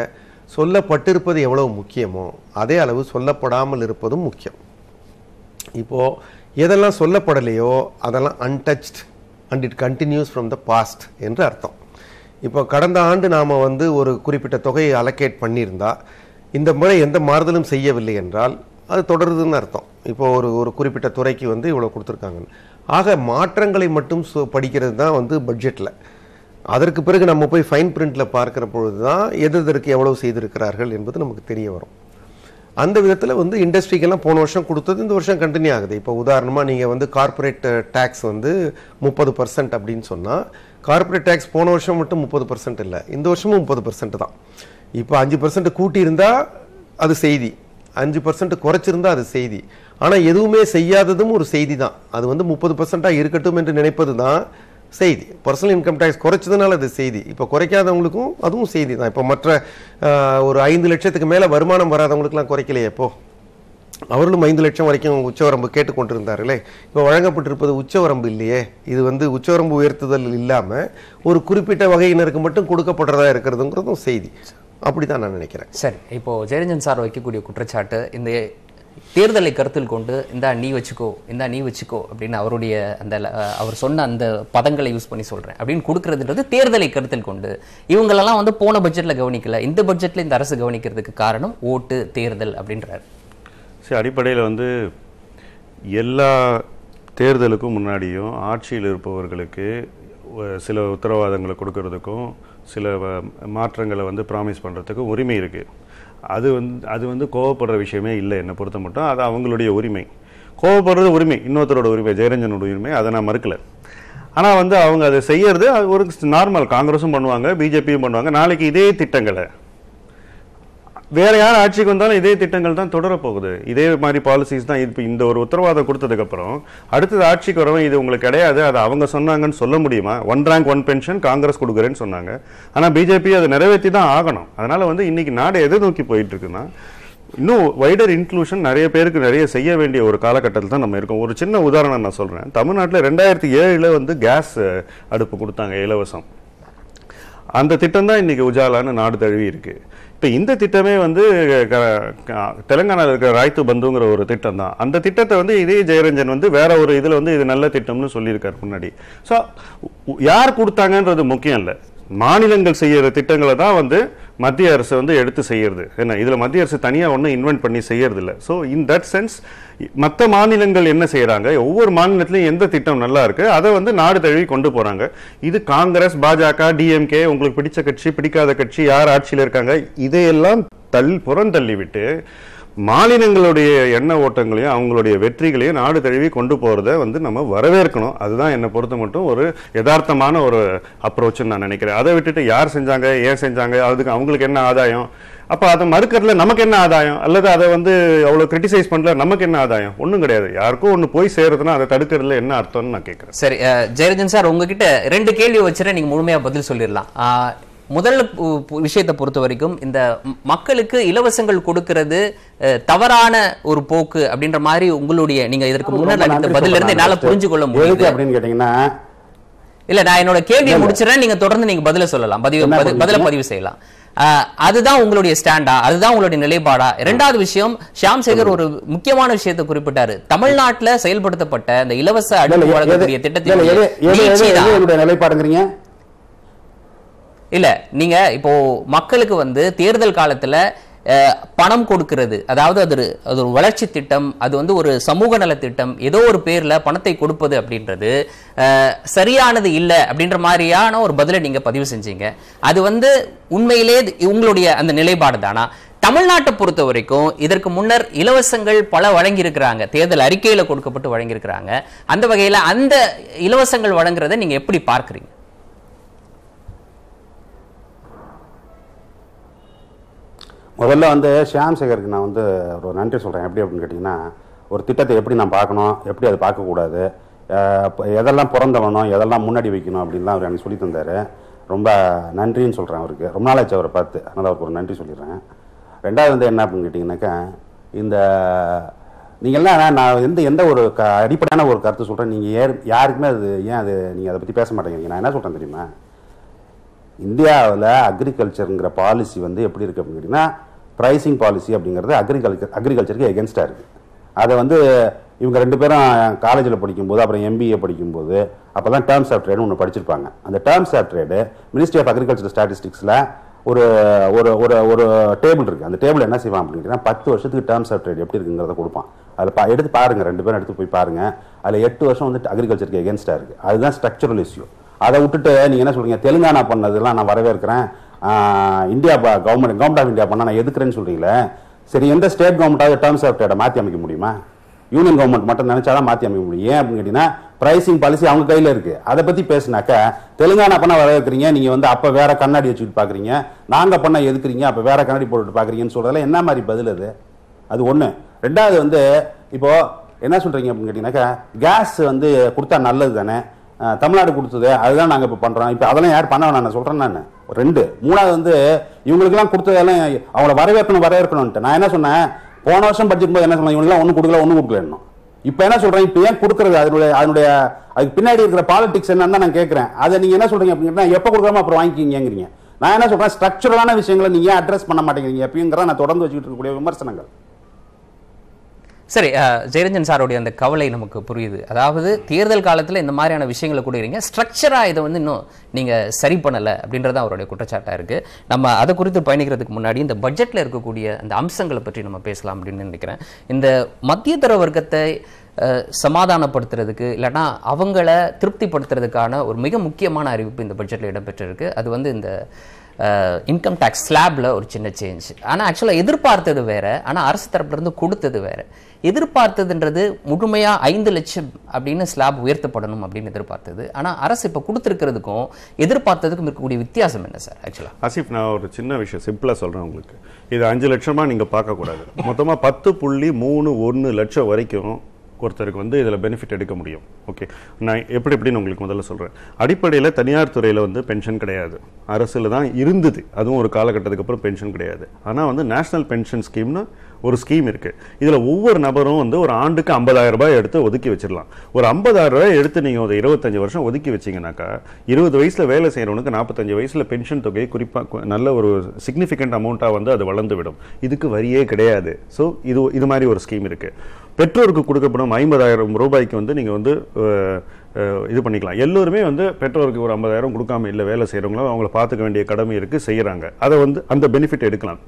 சொல்லப்பட்டிருப்பது எவ்வளவு முக்கியமோ அதே அளவு சொல்லப்படாமல் இருப்பதும் முக்கியம். இப்போது எதெல்லாம் சொல்லப்படலையோ அதெல்லாம் untouched and it continues from the past என்று அர்த்தம். இப்போ கடந்த ஆண்டு நாம் ஒரு குறிப்பிட்ட தொகையை அலோகேட் பண்ணியிருந்தா இந்த முறை எந்த மாறுதலும் செய்யவில்லை என்றால் அது தொடருதுன்னு அர்த்தம். இப்போ ஒரு குறிப்பிட்ட துறைக்கு இவ்வளோ கொடுத்துருக்காங்கன்னு. ஆக மாற்றங்களை மட்டும் படிக்கிறது தான் பட்ஜெட்டில். அதற்கு பிறகு நம்ம போய் ஃபைன் பிரிண்டில் பார்க்குற பொழுது தான் எதற்கு எவ்வளவு செய்திருக்கிறார்கள் என்பது நமக்கு தெரிய வரும். அந்த விதத்தில் இண்டஸ்ட்ரிக்கெல்லாம் போன வருஷம் கொடுத்தது இந்த வருஷம் கண்டினியூ ஆகுது. இப்போ உதாரணமாக நீங்கள் கார்பரேட் டேக்ஸ் 30% அப்படின்னு சொன்னால், கார்பரேட் டேக்ஸ் போன வருஷம் மட்டும் 30% இல்லை, இந்த வருஷமும் 30% தான். இப்போ 5% கூட்டியிருந்தால் அது செய்தி, 5% குறைச்சிருந்தா அது செய்தி. ஆனால் எதுவுமே செய்யாததும் ஒரு செய்தி தான். அது 30% இருக்கட்டும் என்று நினைப்பது தான் செய்தி. பர்சனல் இன்கம் டேக்ஸ் குறைச்சதுனால அது செய்தி. இப்போ குறைக்காதவங்களுக்கும் அதுவும் செய்தி தான். இப்போ மற்ற ஒரு 5 லட்சத்துக்கு மேலே வருமானம் வராதவங்களுக்குலாம் குறைக்கலையே, இப்போ அவர்களும் 5 லட்சம் வரைக்கும் உச்சவரம்பு கேட்டுக்கொண்டிருந்தார்களே. இப்போ வழங்கப்பட்டிருப்பது உச்சவரம்பு இல்லையே. இது உச்சவரம்பு உயர்த்துதல் இல்லாமல் ஒரு குறிப்பிட்ட வகையினருக்கு மட்டும் கொடுக்கப்படுறதா இருக்கிறதுங்கிறதும் செய்தி. அப்படிதான் நான் நினைக்கிறேன். சரி, இப்போ ஜெயரஞ்சன் சார் வைக்கக்கூடிய குற்றச்சாட்டு இந்த தேர்தலை கருத்தில் கொண்டு இந்தா நீ வச்சுக்கோ அப்படின்னு அவருடைய அவர் சொன்ன அந்த பதங்களை யூஸ் பண்ணி சொல்றேன் அப்படின்னு கொடுக்கறதுன்றது தேர்தலை கருத்தில் கொண்டு இவங்களெல்லாம் போன பட்ஜெட்ல கவனிக்கல, இந்த பட்ஜெட்ல இந்த அரசு கவனிக்கிறதுக்கு காரணம் ஓட்டு தேர்தல் அப்படின்றார். சரி, அடிப்படையில் எல்லா தேர்தலுக்கும் முன்னாடியும் ஆட்சியில் இருப்பவர்களுக்கு சில உத்தரவாதங்களை கொடுக்கறதுக்கும் சில மாற்றங்களை ப்ராமிஸ் பண்ணுறதுக்கும் உரிமை இருக்குது. அது கோவப்படுற விஷயமே இல்லை என்னை பொறுத்த மட்டும். அது அவங்களுடைய உரிமை. கோவப்படுறது உரிமை, இன்னொருத்தரோட உரிமை, ஜெயரஞ்சனோட உரிமை, அதை நான் மறுக்கலை. ஆனால் அவங்க அதை செய்யறது ஒரு நார்மல். காங்கிரஸும் பண்ணுவாங்க, பிஜேபியும் பண்ணுவாங்க. நாளைக்கு இதே திட்டங்களை வேற யார் ஆட்சிக்கு வந்தாலும் இதே திட்டங்கள் தான் தொடரப்போகுது. இதே மாதிரி பாலிசிஸ் தான். இப்போ இந்த ஒரு உத்தரவாதம் கொடுத்ததுக்கப்புறம் அடுத்தது ஆட்சிக்கு வரவன் இது உங்களுக்கு கிடையாது, அது அவங்க சொன்னாங்கன்னு சொல்ல முடியுமா? 1 ரேங்க் 1 பென்ஷன் காங்கிரஸ் கொடுக்குறேன்னு சொன்னாங்க. ஆனால் பிஜேபி அதை நிறைவேற்றி தான் ஆகணும். அதனால இன்னைக்கு நாடு எதை நோக்கி போயிட்டு இருக்குன்னா, இன்னும் வைடர் இன்க்ளூஷன் நிறைய பேருக்கு நிறைய செய்ய வேண்டிய ஒரு காலகட்டத்தில் தான் நம்ம இருக்கோம். ஒரு சின்ன உதாரணம் நான் சொல்கிறேன். தமிழ்நாட்டில் 2007 கேஸ் அடுப்பு கொடுத்தாங்க இலவசம். அந்த திட்டம் தான் இன்னைக்கு உஜாலான்னு நாடு தழுவி இருக்கு. இப்போ இந்த திட்டமே தெலுங்கானாவில் இருக்கிற ராய்த்து பந்துங்கிற ஒரு திட்டம் தான். அந்த திட்டத்தை இதே ஜெயரஞ்சன் வேற ஒரு இதில் இது நல்ல திட்டம்னு சொல்லியிருக்காரு முன்னாடி. ஸோ யார் கொடுத்தாங்கன்றது முக்கியம் இல்லை, மாநிலங்கள் செய்யற திட்டங்களை தான் மத்திய அரசு எடுத்து செய்யறது. ஏன்னா இதில் மத்திய அரசு தனியாக ஒன்றும் இன்வென்ட் பண்ணி செய்யறது இல்லை. ஸோ இன் தட் சென்ஸ் மற்ற மாநிலங்கள் என்ன செய்யறாங்க, ஒவ்வொரு மாநிலத்திலையும் எந்த திட்டம் நல்லா இருக்கு அதை நாடு தழுவி கொண்டு போறாங்க. இது காங்கிரஸ், பாஜக, டிஎம்கே, உங்களுக்கு பிடிச்ச கட்சி பிடிக்காத கட்சி யார் ஆட்சியில் இருக்காங்க இதையெல்லாம் புறந்தள்ளி விட்டு மாநிலங்களுடைய எண்ண ஓட்டங்களையும் அவங்களுடைய வெற்றிகளையும் நாடு தழுவி கொண்டு போறதை நம்ம வரவேற்கணும். அதுதான் என்னை பொறுத்த மட்டும் ஒரு யதார்த்தமான ஒரு அப்ரோச்னு நான் நினைக்கிறேன். அதை விட்டுட்டு யார் செஞ்சாங்க, ஏன் செஞ்சாங்க, அதுக்கு அவங்களுக்கு என்ன ஆதாயம், அப்ப அதை மறுக்கிறதுல நமக்கு என்ன ஆதாயம், அல்லது அதை அவ்வளவு கிரிட்டிசைஸ் பண்ணல நமக்கு என்ன ஆதாயம்? ஒன்றும் கிடையாது. யாருக்கும் ஒன்று போய் சேருதுன்னா அதை தடுக்கிறதுல என்ன அர்த்தம்னு நான் கேட்கிறேன். சரி, ஜெயரஞ்சன் சார் உங்ககிட்ட 2 கேள்வி வச்சுட்டு நீங்க முழுமையா பதில் சொல்லிடலாம். முதல் விஷயத்தை பொறுத்த வரைக்கும் இந்த மக்களுக்கு இலவசங்கள் கொடுக்கிறது தவறான ஒரு போக்கு அப்படின்ற மாதிரி உங்களுடைய நீங்க இதற்கு முன்னாடி பதில இருந்து என்னால புரிஞ்சு கொள்ள முடியுது அப்படின்னு கேட்டீங்கன்னா, இல்ல நான் என்னோட கேள்வியை முடிச்சிடறேன், நீங்க தொடர்ந்து நீங்க பதில சொல்லலாம், பதில பதிவு செய்யலாம். அதுதான் உங்களுடைய ஸ்டாண்டா, அதுதான் உங்களுடைய நிலைப்பாடா? இரண்டாவது விஷயம், ஷியாம் சேகர் ஒரு முக்கியமான விஷயத்தை குறிப்பிட்டாரு. தமிழ்நாட்டுல செயல்படுத்தப்பட்ட இந்த இலவச அடுப்பு வழங்கக்கூடிய திட்டத்தை நிலைப்பாடுங்கிறீங்க. இல்ல நீங்க இப்போ மக்களுக்கு வந்து தேர்தல் காலத்துல பணம் கொடுக்கிறது, அதாவது அது ஒரு வளர்ச்சி திட்டம், அது வந்து ஒரு சமூக நல திட்டம், ஏதோ ஒரு பேர்ல பணத்தை கொடுப்பது அப்படின்றது சரியானது இல்லை அப்படின்ற மாதிரியான ஒரு பதிலை நீங்க பதிவு செஞ்சீங்க. அது வந்து உண்மையிலே உங்களுடைய அந்த நிலைப்பாடு தானா? தமிழ்நாட்டை பொறுத்த வரைக்கும் இதற்கு முன்னர் இலவசங்கள் பல வழங்கி இருக்கிறாங்க, தேர்தல் அறிக்கையில கொடுக்கப்பட்டு வழங்கி இருக்கிறாங்க. அந்த வகையில அந்த இலவசங்கள் வழங்குறதை நீங்க எப்படி பார்க்கிறீங்க? முதல்ல வந்து ஷியாம் சேகருக்கு நான் வந்து ஒரு நன்றி சொல்கிறேன். எப்படி அப்படின்னு கேட்டிங்கன்னா, ஒரு திட்டத்தை எப்படி நான் பார்க்கணும், எப்படி அதை பார்க்கக்கூடாது, எதெல்லாம் பிறந்தவனும் எதெல்லாம் முன்னாடி வைக்கணும் அப்படின்லாம் அவர் எனக்கு சொல்லி தந்தார். ரொம்ப நன்றின்னு சொல்கிறேன் அவருக்கு. ரொம்ப நாளாச்சு அவரை பார்த்து, அதனால் அவருக்கு ஒரு நன்றி சொல்லிடுறேன். ரெண்டாவது வந்து என்ன அப்படின்னு கேட்டிங்கனாக்கா, இந்த நீங்கள்லாம் நான் எந்த ஒரு அடிப்படையான ஒரு கருத்து சொல்கிறேன், நீங்கள் யாருக்குமே அது ஏன் அது நீங்கள் அதை பற்றி பேச மாட்டேங்கிறீங்க. நான் என்ன சொல்கிறேன் தெரியுமா, இந்தியாவில் அக்ரிகல்ச்சருங்கிற பாலிசி வந்து எப்படி இருக்குது அப்படின்னு கேட்டிங்கன்னா, ப்ரைசிங் பாலிசி அப்படிங்கிறது அக்ரிகல்ச்சருக்கு எகென்ஸ்டாக இருக்குது. அதை வந்து இவங்க ரெண்டு பேரும் காலேஜில் படிக்கும்போது, அப்புறம் எம்பிஏ படிக்கும்போது அப்போ தான் டேர்ம்ஸ் ஆஃப் ட்ரேடுன்னு ஒன்று படிச்சிருப்பாங்க. அந்த terms of trade ministry of agriculture ஸ்டாட்டிஸ்டிக்ஸில் ஒரு ஒரு ஒரு ஒரு டேபிள் இருக்குது. அந்த டேபிள் என்ன செய்வான் அப்படின்னு கேட்டிங்கன்னா, 10 வருஷத்துக்கு டேர்ம்ஸ் ஆஃப் ட்ரேட் எப்படி இருக்குங்கிறத கொடுப்பான். அதில் எடுத்து பாருங்கள், ரெண்டு பேரும் எடுத்து போய் பாருங்கள். அதில் 8 வருஷம் வந்து அக்ரிகல்ச்சருக்கு எகென்ஸ்டாக இருக்குது. அதுதான் ஸ்ட்ரக்சரல் இஷ்யூ. அதை விட்டுட்டு நீங்கள் என்ன சொல்கிறீங்க, தெலுங்கானா பண்ணதெல்லாம் நான் வரவேற்கிறேன், இந்தியா கவர்மெண்ட் ஆஃப் இந்தியா பண்ணால் நான் எதுக்குறேன்னு சொல்கிறீங்களே. சரி, எந்த ஸ்டேட் கவர்மெண்ட்டாவது டேர்ம்ஸ் ஆஃப் ட்ரேடை மாற்றி அமைக்க முடியுமா? யூனியன் கவர்மெண்ட் மட்டும் நினைச்சாதான் மாற்றி அமைக்க முடியும். ஏன் அப்படின்னு கேட்டிங்கன்னா, பிரைசிங் பாலிசி அவங்க கையில் இருக்குது. அதை பற்றி பேசினாக்கா, தெலுங்கானா பண்ணால் வரவேற்கிறீங்க, நீங்கள் வந்து அப்போ வேற கண்ணாடி வச்சுக்கிட்டு பார்க்குறீங்க, நாங்கள் பண்ணால் எதுக்குறீங்க, அப்போ வேற கண்ணாடி போட்டுட்டு பார்க்குறீங்கன்னு சொல்கிறதுல என்ன மாதிரி பதில் அது? அது ஒன்று. ரெண்டாவது வந்து இப்போது என்ன சொல்கிறீங்க அப்படின்னு கேட்டிங்கனாக்கா, கேஸ் வந்து கொடுத்தா நல்லது தானே, தமிழ்நாடு கொடுத்தது அதுதான் நாங்கள் இப்போ பண்ணுறோம், இப்போ அதெல்லாம் யார் பண்ண வேணாம் நான் சொல்கிறேன். நான் 2 மூணாவது வந்து இவங்களுக்குலாம் கொடுத்ததெல்லாம் அவங்கள வரவேற்கணும்ட்டு நான் என்ன சொன்னேன், போன வருஷம் பட்ஜெட் போது என்ன சொன்னேன், இவங்களுக்குலாம் ஒன்றும் கொடுக்கல. இப்போ என்ன சொல்கிறேன், இப்போ ஏன் கொடுக்குறது, அதனுடைய அதுக்கு பின்னாடி இருக்கிற பாலிடிக்ஸ் என்னன்னு நான் கேட்குறேன். அதை நீங்கள் என்ன சொல்கிறீங்க அப்படின்னா, எப்போ கொடுக்குறோமோ அப்புறம் வாங்கிக்கிங்கிறீங்க. நான் என்ன சொல்கிறேன், ஸ்ட்ரக்சரலான விஷயங்களை நீங்கள் ஏன் அட்ரஸ் பண்ண மாட்டேங்கிறீங்க எப்படிங்கிற நான் தொடர்ந்து வச்சுக்கிட்டு இருக்கக்கூடிய விமர்சனங்கள். சரி, ஜெயரஞ்சன் சாருடைய அந்த கவலை நமக்கு புரியுது. அதாவது தேர்தல் காலத்தில் இந்த மாதிரியான விஷயங்களை கூடுறீங்க, ஸ்ட்ரக்சராக இதை வந்து இன்னும் நீங்கள் சரி பண்ணலை அப்படின்றத அவருடைய குற்றச்சாட்டாக இருக்குது. நம்ம அதை குறித்து பயணிக்கிறதுக்கு முன்னாடி இந்த பட்ஜெட்டில் இருக்கக்கூடிய அந்த அம்சங்களை பற்றி நம்ம பேசலாம் அப்படின்னு நினைக்கிறேன். இந்த மத்தியதர வர்க்கத்தை சமாதானப்படுத்துறதுக்கு இல்லைன்னா அவங்கள திருப்திப்படுத்துறதுக்கான ஒரு மிக முக்கியமான அறிவிப்பு இந்த பட்ஜெட்டில் இடம்பெற்றிருக்கு. அது வந்து இந்த இன்கம் டேக்ஸ் ஸ்லாப்ல ஒரு சின்ன சேஞ்ச். ஆனால் ஆக்சுவலாக எதிர்பார்த்தது வேற, ஆனால் அரசு தரப்புலேருந்து கொடுத்தது வேற. எதிர்பார்த்ததுன்றது முழுமையா 5 லட்சம் அப்படின்னு ஸ்லாப் உயர்த்தப்படணும் அப்படின்னு எதிர்பார்த்தது. ஆனா அரசு இப்ப கொடுத்திருக்கிறதுக்கும் எதிர்பார்த்ததுக்கும் இருக்கக்கூடிய வித்தியாசம் என்ன சார்? ஆக்சுவலா ஆசிஃப், நான் ஒரு சின்ன விஷயம் சிம்பிளா சொல்றேன் உங்களுக்கு. இது 5 லட்சமா நீங்க பார்க்க கூடாது. மொத்தமா 10.31 லட்சம் வரைக்கும் ஒருத்தருக்கு வந்து இதில் பெனிஃபிட் எடுக்க முடியும். ஓகே, நான் எப்படின்னு உங்களுக்கு முதல்ல சொல்கிறேன். அடிப்படையில் தனியார் துறையில் வந்து பென்ஷன் கிடையாது, அரசில் தான் இருந்தது. அதுவும் ஒரு காலகட்டத்துக்கு அப்புறம் பென்ஷன் கிடையாது. ஆனால் வந்து நேஷனல் பென்ஷன் ஸ்கீம்னு ஒரு ஸ்கீம் இருக்குது. இதில் ஒவ்வொரு நபரும் வந்து ஒரு ஆண்டுக்கு 50,000 ரூபாய் எடுத்து ஒதுக்கி வச்சிடலாம். ஒரு 50,000 ரூபாய் எடுத்து நீங்கள் ஒரு 25 வருஷம் ஒதுக்கி வச்சிங்கனாக்கா 20 வயசில் வேலை செய்கிறவனுக்கு 45 வயசில் பென்ஷன் தொகையை குறிப்பாக நல்ல ஒரு சிக்னிஃபிகண்ட் அமௌண்ட்டாக வந்து அது வளர்ந்து விடும். இதுக்கு வரியே கிடையாது. ஸோ இது மாதிரி ஒரு ஸ்கீம் இருக்குது. பெற்றோருக்கு கொடுக்கப்படும் 50,000 ரூபாய்க்கு வந்து நீங்கள் வந்து இது பண்ணிக்கலாம். எல்லோருமே வந்து பெற்றோருக்கு ஒரு 50,000 கொடுக்காம இல்லை, வேலை செய்கிறவங்களும் அவங்கள பார்த்துக்க வேண்டிய கடமை இருக்குது, செய்கிறாங்க. அதை வந்து அந்த பெனிஃபிட் எடுக்கலாம்.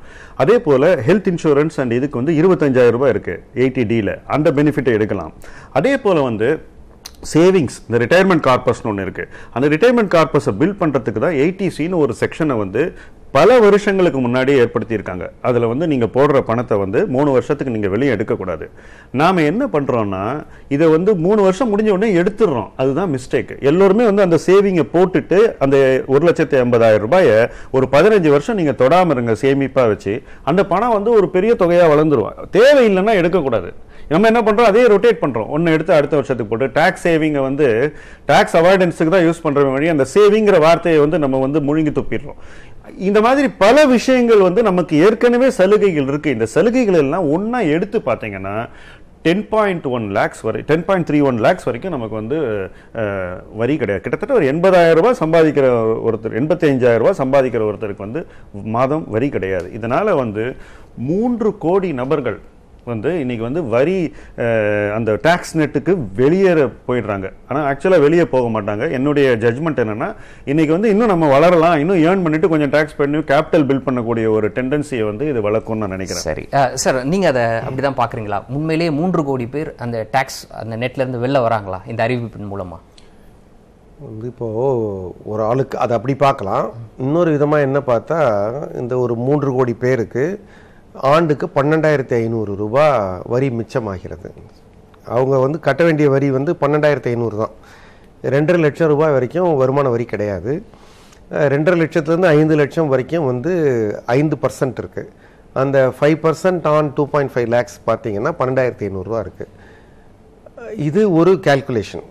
அதே போல் ஹெல்த் இன்சூரன்ஸ் அண்ட் இதுக்கு வந்து 25,000 ரூபாய் இருக்குது 80Dயில், அந்த பெனிஃபிட்டை எடுக்கலாம். அதே போல் வந்து சேவிங்ஸ், இந்த ரிட்டையர்மெண்ட் கார்பஸ்னு ஒன்று இருக்குது. அந்த ரிட்டையர்மெண்ட் கார்பஸை பில்ட் பண்ணுறதுக்கு தான் 80Cன்னு ஒரு செக்ஷனை வந்து பல வருஷங்களுக்கு முன்னாடி ஏற்படுத்தியிருக்காங்க. அதில் வந்து நீங்கள் போடுற பணத்தை வந்து 3 வருஷத்துக்கு நீங்கள் வெளியே எடுக்கக்கூடாது. நாம் என்ன பண்ணுறோன்னா, இதை வந்து 3 வருஷம் முடிஞ்ச உடனே எடுத்துடுறோம். அதுதான் மிஸ்டேக். எல்லோருமே வந்து அந்த சேவிங்கை போட்டுட்டு அந்த 1,80,000 ரூபாயை ஒரு 15 வருஷம் நீங்கள் தொடாமல் இருங்க, சேமிப்பாக வச்சு அந்த பணம் வந்து ஒரு பெரிய தொகையாக வளர்ந்துரும். தேவையில்லைன்னா எடுக்கக்கூடாது. நம்ம என்ன பண்ணுறோம், அதே ரொட்டேட் பண்ணுறோம். ஒன்று எடுத்து அடுத்த வருஷத்துக்கு போட்டு டேக்ஸ் சேவிங்கை வந்து டேக்ஸ் அவாய்டன்ஸுக்கு தான் யூஸ் பண்ணுற வழி அந்த சேவிங்கிற வார்த்தையை வந்து நம்ம வந்து முழுங்கி துப்பிடுறோம். இந்த மாதிரி பல விஷயங்கள் வந்து நமக்கு ஏற்கனவே சலுகைகள் இருக்கு. இந்த சலுகைகள் எல்லாம் ஒன்னா எடுத்து பார்த்தீங்கன்னா 10.1 lakhs வரை 10.31 lakhs வரைக்கும் நமக்கு வந்து வரி கிடையாது. கிட்டத்தட்ட ஒரு 80,000 ரூபாய் சம்பாதிக்கிற ஒருத்தர் 85,000 ரூபாய் சம்பாதிக்கிற ஒருத்தருக்கு வந்து மாதம் வரி கிடையாது. இதனால வந்து 3 கோடி நபர்கள் வந்து இன்னைக்கு வந்து வரி அந்த டாக்ஸ் நெட்டுக்கு வெளியேற போயிடுறாங்க. ஆனால் ஆக்சுவலாக வெளியே போக மாட்டாங்க. என்னுடைய ஜட்மெண்ட் என்னன்னா இன்னைக்கு வந்து இன்னும் நம்ம வளரலாம், இன்னும் ஏர்ன் பண்ணிட்டு கொஞ்சம் டாக்ஸ் பண்ணி கேபிட்டல் பில்ட் பண்ணக்கூடிய ஒரு டெண்டன்சியை வந்து இது வளர்க்கும்னு நான் நினைக்கிறேன். சரி சார், நீங்க அதை அப்படிதான் பாக்குறீங்களா? உண்மையிலேயே 3 கோடி பேர் அந்த டாக்ஸ் அந்த நெட்ல இருந்து வெளில வராங்களா இந்த அறிவிப்பின் மூலமா? வந்து இப்போது ஒரு ஆளுக்கு அதை அப்படி பார்க்கலாம். இன்னொரு விதமாக என்ன பார்த்தா, இந்த ஒரு 3 கோடி பேருக்கு ஆண்டுக்கு 12,500 ரூபாய் வரி மிச்சமாகிறது. அவங்க வந்து கட்ட வேண்டிய வரி வந்து 12,500 தான். 2.5 லட்சம் ரூபாய் வரைக்கும் வருமான வரி கிடையாது. 2.5 லட்சத்துலேருந்து 5 லட்சம் வரைக்கும் வந்து 5% இருக்குது. அந்த 5% ஆன் 2.5 lakhs பார்த்தீங்கன்னா 12,500 ரூபா இருக்குது. இது ஒரு கால்குலேஷன்.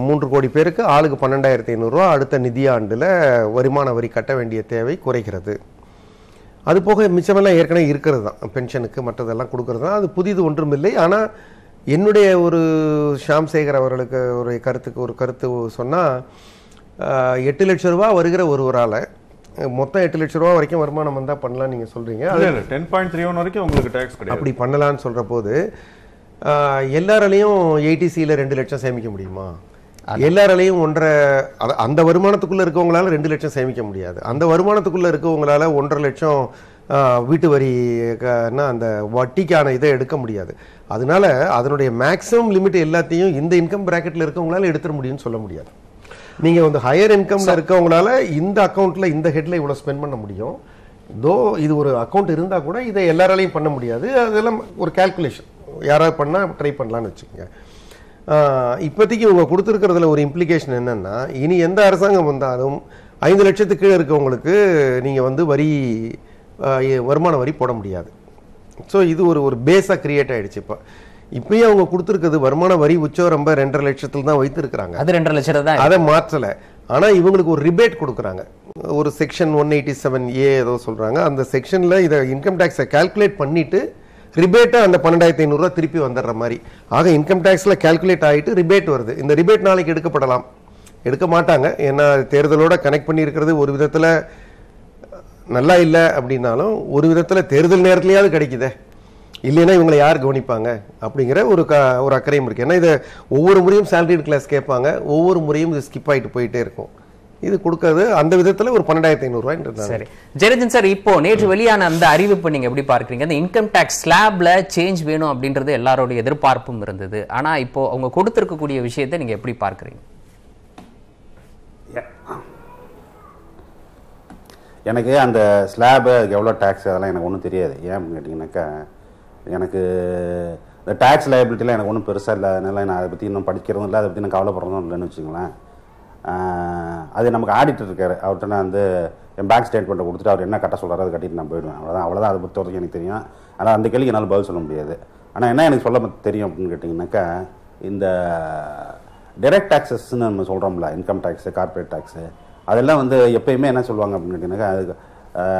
3 கோடி பேருக்கு ஆளுக்கு 12,500 ரூபா அடுத்த நிதியாண்டில் வருமான வரி கட்ட வேண்டிய தேவை குறைகிறது. அது போக மிச்சமெல்லாம் ஏற்கனவே இருக்கிறது தான், பென்ஷனுக்கு மற்றதெல்லாம் கொடுக்கறது தான். அது புதிது ஒன்றும் இல்லை. ஆனால் என்னுடைய ஒரு ஷாம் சேகர் அவர்களுக்கு ஒரு கருத்து சொன்னால், 8 லட்சம் ரூபா வருகிற ஒருவரால் மொத்தம் 8 லட்சம் ரூபா வரைக்கும் வருமானம் வந்தால் பண்ணலாம் நீங்கள் சொல்கிறீங்க. 10.31 வரைக்கும் உங்களுக்கு டாக்ஸ் கிடையாது. அப்படி பண்ணலான்னு சொல்கிற போது எல்லாராலையும் 80Cயில் 2 லட்சம் சேமிக்க முடியுமா? எல்லாராலையும் அந்த வருமானத்துக்குள்ளே இருக்கவங்களால 2 லட்சம் சேமிக்க முடியாது. அந்த வருமானத்துக்குள்ளே இருக்கவங்களால 1.5 லட்சம் வீட்டு வரினா அந்த வட்டிக்கான இதை எடுக்க முடியாது. அதனால அதனுடைய மேக்ஸிமம் லிமிட் எல்லாத்தையும் இந்த இன்கம் பிராக்கெட்டில் இருக்கவங்களால எடுத்துட முடியும்னு சொல்ல முடியாது. நீங்கள் வந்து ஹையர் இன்கம்ல இருக்கவங்களால இந்த அக்கௌண்ட்டில் இந்த ஹெட்டில் இவ்வளோ ஸ்பெண்ட் பண்ண முடியும். தோ இது ஒரு அக்கௌண்ட் இருந்தால் கூட இதை எல்லாராலையும் பண்ண முடியாது. அதெல்லாம் ஒரு கால்குலேஷன், யாராவது பண்ணால் ட்ரை பண்ணலான்னு வச்சுக்கோங்க. இப்போதைக்கு இவங்க கொடுத்துருக்கிறதுல ஒரு இம்ப்ளிகேஷன் என்னென்னா, இனி எந்த அரசாங்கம் வந்தாலும் 5 லட்சத்துக்கு கீழே இருக்கவங்களுக்கு நீங்கள் வந்து வருமான வரி போட முடியாது. ஸோ இது ஒரு பேஸாக கிரியேட் ஆகிடுச்சு. இப்போயும் அவங்க கொடுத்துருக்கிறது வருமான வரி உச்சவரம்ப 2.5 லட்சத்தில் தான் வைத்திருக்கிறாங்க. அது 2.5 லட்சம் தான், அதை மாற்றலை. ஆனால் இவங்களுக்கு ஒரு ரிபேட் கொடுக்குறாங்க. ஒரு செக்ஷன் 187A ஏதோ சொல்கிறாங்க. அந்த செக்ஷனில் இதை இன்கம் டேக்ஸை கால்குலேட் பண்ணிவிட்டு ரிபேட்டை அந்த 12,500 ரூபா திருப்பி வந்துடுற மாதிரி. ஆக இன்கம் டேக்ஸில் கால்குலேட் ஆகிட்டு ரிபேட் வருது. இந்த ரிபேட் நாளைக்கு எடுக்கப்படலாம், எடுக்க மாட்டாங்க. ஏன்னா தேர்தலோட கனெக்ட் பண்ணி இருக்கிறது ஒரு விதத்தில் நல்லா இல்லை அப்படின்னாலும் ஒரு விதத்தில் தேர்தல் நேரத்துலையாவது கிடைக்குதே, இல்லைன்னா இவங்களை யார் கவனிப்பாங்க அப்படிங்கிற ஒரு அக்கறையும் இருக்குது. ஏன்னா இதை ஒவ்வொரு முறையும் சேலரிட் கிளாஸ் கேட்பாங்க, ஒவ்வொரு முறையும் இது ஸ்கிப் ஆகிட்டு போயிட்டே இருக்கும். இது கொடுக்காது அந்த விதத்தில் ஒரு 12,500 ரூபாய். சரி ஜெயரஞ்சன் சார், இப்போ நேற்று வெளியான அந்த அறிவிப்பு நீங்க எப்படி பார்க்குறீங்க? அந்த இன்கம் டேக்ஸ் ஸ்லாப்ல சேஞ்ச் வேணும் அப்படின்றது எல்லாரோட எதிர்பார்ப்பும் இருந்தது. ஆனா இப்போ அவங்க கொடுத்திருக்கக்கூடிய விஷயத்தை நீங்க எப்படி பார்க்குறீங்க? எனக்கு அந்த ஸ்லாபு எவ்வளோ டேக்ஸ் அதெல்லாம் எனக்கு ஒன்றும் தெரியாது. ஏன் அப்படின்னு கேட்டிங்கனாக்கா, எனக்கு இந்த டேக்ஸ் லைபிலிட்டிலாம் எனக்கு ஒன்றும் பெருசாக இல்லை. அதனால நான் அதை பற்றி இன்னும் படிக்கிறதும் இல்லை, அதை பற்றி நான் கவலைப்படுறதும் இல்லைன்னு வச்சுங்களேன். அது நமக்கு ஆடிட்டர் இருக்கார், அவர்கிட்ட நான் வந்து என் பேங்க் ஸ்டேட்மெண்ட்டை கொடுத்துட்டு அவர் என்ன கட்ட சொல்கிறாரோ அதை கட்டிட்டு நான் போயிடுவேன். அவ்வளோதான் அதை பொறுத்த வரைக்கும் எனக்கு தெரியும். ஆனால் அந்த கேள்விக்கு என்னால் பதில் சொல்ல முடியாது. ஆனால் என்ன எனக்கு சொல்ல தெரியும் அப்படின்னு கேட்டிங்கனாக்கா, இந்த டைரக்ட் டேக்ஸஸ்ன்னு நம்ம சொல்கிறோம்ல, இன்கம் டேக்ஸு, கார்பரேட் டேக்ஸு, அதெல்லாம் வந்து எப்போயுமே என்ன சொல்லுவாங்க அப்படின்னு கேட்டிங்கனாக்கா,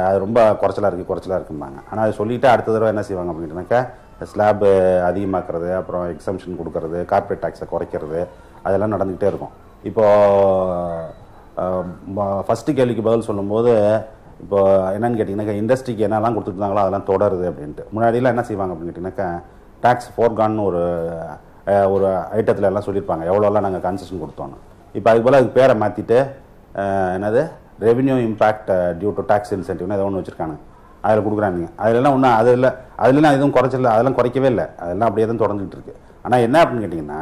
அது ரொம்ப குறைச்சலாக இருக்கும்பாங்க. ஆனால் அது சொல்லிவிட்டு அடுத்த தடவை என்ன செய்வாங்க அப்படின்னாக்கா, ஸ்லாப் அதிகமாக்குறது, அப்புறம் எக்ஸம்ஷன் கொடுக்கறது, கார்பரேட் டேக்ஸை குறைக்கிறது, அதெல்லாம் நடந்துக்கிட்டே இருக்கும். இப்போது ஃபஸ்ட்டு கேள்விக்கு பதில் சொல்லும்போது, இப்போ என்னென்னு கேட்டிங்கனாக்கா, இண்டஸ்ட்ரிக்கு என்னெல்லாம் கொடுத்துருந்தாங்களோ அதெல்லாம் தொடருது அப்படின்ட்டு. முன்னாடியெல்லாம் என்ன செய்வாங்க அப்படின்னு கேட்டிங்கனாக்கா, டேக்ஸ் ஃபோர்கான்னு ஒரு ஐட்டத்தில் எல்லாம் சொல்லியிருப்பாங்க, எவ்வளோலாம் நாங்கள் கன்செஷன் கொடுத்தோன்னு. இப்போ அதுக்கு போல் அதுக்கு பேரை மாற்றிட்டு என்னது revenue impact due to tax இன்சென்டிவ்னு ஏதோ ஒன்று வச்சுருக்காங்க, அதில் கொடுக்குறாங்க. அதெல்லாம் ஒன்றும் அதெல்லாம் எதுவும் குறைச்சல, அதெல்லாம் குறைக்கவே இல்லை, அதெல்லாம் அப்படியே தான் தொடர்ந்துகிட்டு இருக்குது. ஆனால் என்ன அப்படின்னு கேட்டிங்கன்னா,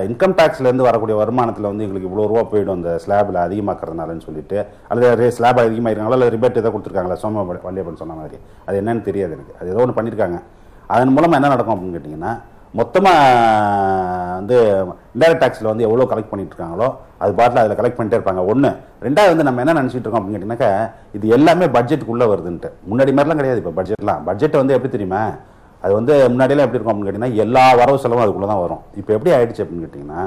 இன்கம் டேக்ஸ்லேருந்து வரக்கூடிய வருமானத்தில் வந்து எங்களுக்கு இவ்வளோ ரூபா போயிடும் அந்த ஸ்லாபில் அதிகமாக்குறதுனாலன்னு சொல்லிட்டு, அல்லது ஸ்லாப் அதிகமாகிருக்காங்களா இல்லை ரிபேட் எதாவது கொடுத்துருக்காங்களா, சோம வள்ளியப்பன் சொன்ன மாதிரி, அது என்னன்னு தெரியாது எனக்கு. அது ஏதோ ஒன்று பண்ணியிருக்காங்க. அதன் மூலமாக என்ன நடக்கும் அப்படின்னு கேட்டிங்கன்னா, மொத்தமாக வந்து இன்டைரக்ட் டேக்ஸில் வந்து எவ்வளோ கலெக்ட் பண்ணிட்டு இருக்காங்களோ அது பாட்டில் அதில் கலெக்ட் பண்ணிட்டே இருப்பாங்க. ஒன்று. ரெண்டாவது வந்து நம்ம என்ன நினச்சிட்டு இருக்கோம் அப்படின்னு கேட்டிங்கனாக்கா, இது எல்லாமே பட்ஜெட்டுக்குள்ளே வருதுன்ட்டு. முன்னாடி மாதிரிலாம் கிடையாது. இப்போ பட்ஜெட் வந்து எப்படி தெரியுமா, அது வந்து முன்னாடியெல்லாம் எப்படி இருக்கும் அப்படின்னு கேட்டிங்கன்னா, எல்லா வரவு செலவும் அதுக்குள்ளே தான் வரும். இப்போ எப்படி ஆகிடுச்சு அப்படின்னு கேட்டிங்கன்னா,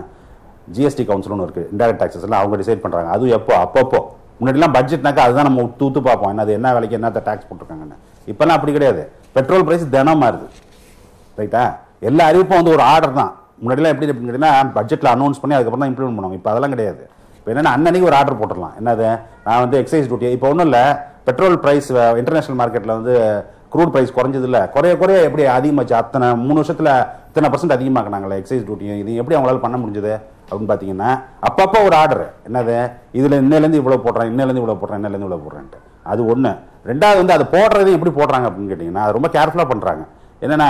ஜிஎஸ்டி கவுன்சில்னு இருக்குது, இன்டைரக்ட் டேக்ஸஸ் எல்லாம் அவங்க டிசைட் பண்ணுறாங்க. அதுவும் அப்பப்போ முன்னாடிலாம் பட்ஜெட்னாக்கா அதுதான் நம்ம ஊத்து பார்ப்போம், என்னது என்ன விலைக்கு என்னத்த டேக்ஸ் போட்டிருக்காங்கன்னு. இப்போல்லாம் அப்படி கிடையாது. பெட்ரோல் பிரைஸ் தினம் மாறுது, ரைட்டா? எல்லா அறிவிப்பும் வந்து ஒரு ஆர்டர் தான். முன்னாடிலாம் எப்படி கேட்டிங்கன்னா பட்ஜெட்டில் அனௌன்ஸ் பண்ணி அதுக்கப்புறம் தான் இம்ப்ளிமெண்ட் பண்ணுவாங்க. இப்போ அதெல்லாம் கிடையாது. இப்போ என்னென்னா அன்னன்னைக்கு ஒரு ஆர்டர் போட்டுடலாம். என்னது, நான் வந்து எக்ஸைஸ் டியூட்டி இப்போ ஒன்றும் இல்லை, பெட்ரோல் ப்ரைஸ் இன்டர்நேஷனல் மார்க்கெட்டில் வந்து க்ரூட் ப்ரைஸ் குறைஞ்சது இல்லை, குறைய எப்படி அதிகமாச்சு, அத்தனை 3 வருஷத்தில் இத்தனை % அதிகமாக்குனாங்களே எக்ஸைஸ் டியூட்டியும். இது எப்படி அவங்களால பண்ண முடிஞ்சது அப்படின்னு பார்த்தீங்கன்னா அப்பப்போ ஒரு ஆர்டர், என்னது இதில் இன்னிலேருந்து இவ்வளோ போடுறேன், இன்னிலேருந்து இவ்வளோ போடுறேன், இன்னிலேருந்து இவ்வளோ போடுறேன்ட்டு. அது ஒன்று. ரெண்டாவது வந்து அதை போடுறதையும் எப்படி போடுறாங்க அப்படின்னு கேட்டிங்கன்னா அது ரொம்ப கேர்ஃபுல்லாக பண்ணுறாங்க. என்னென்னா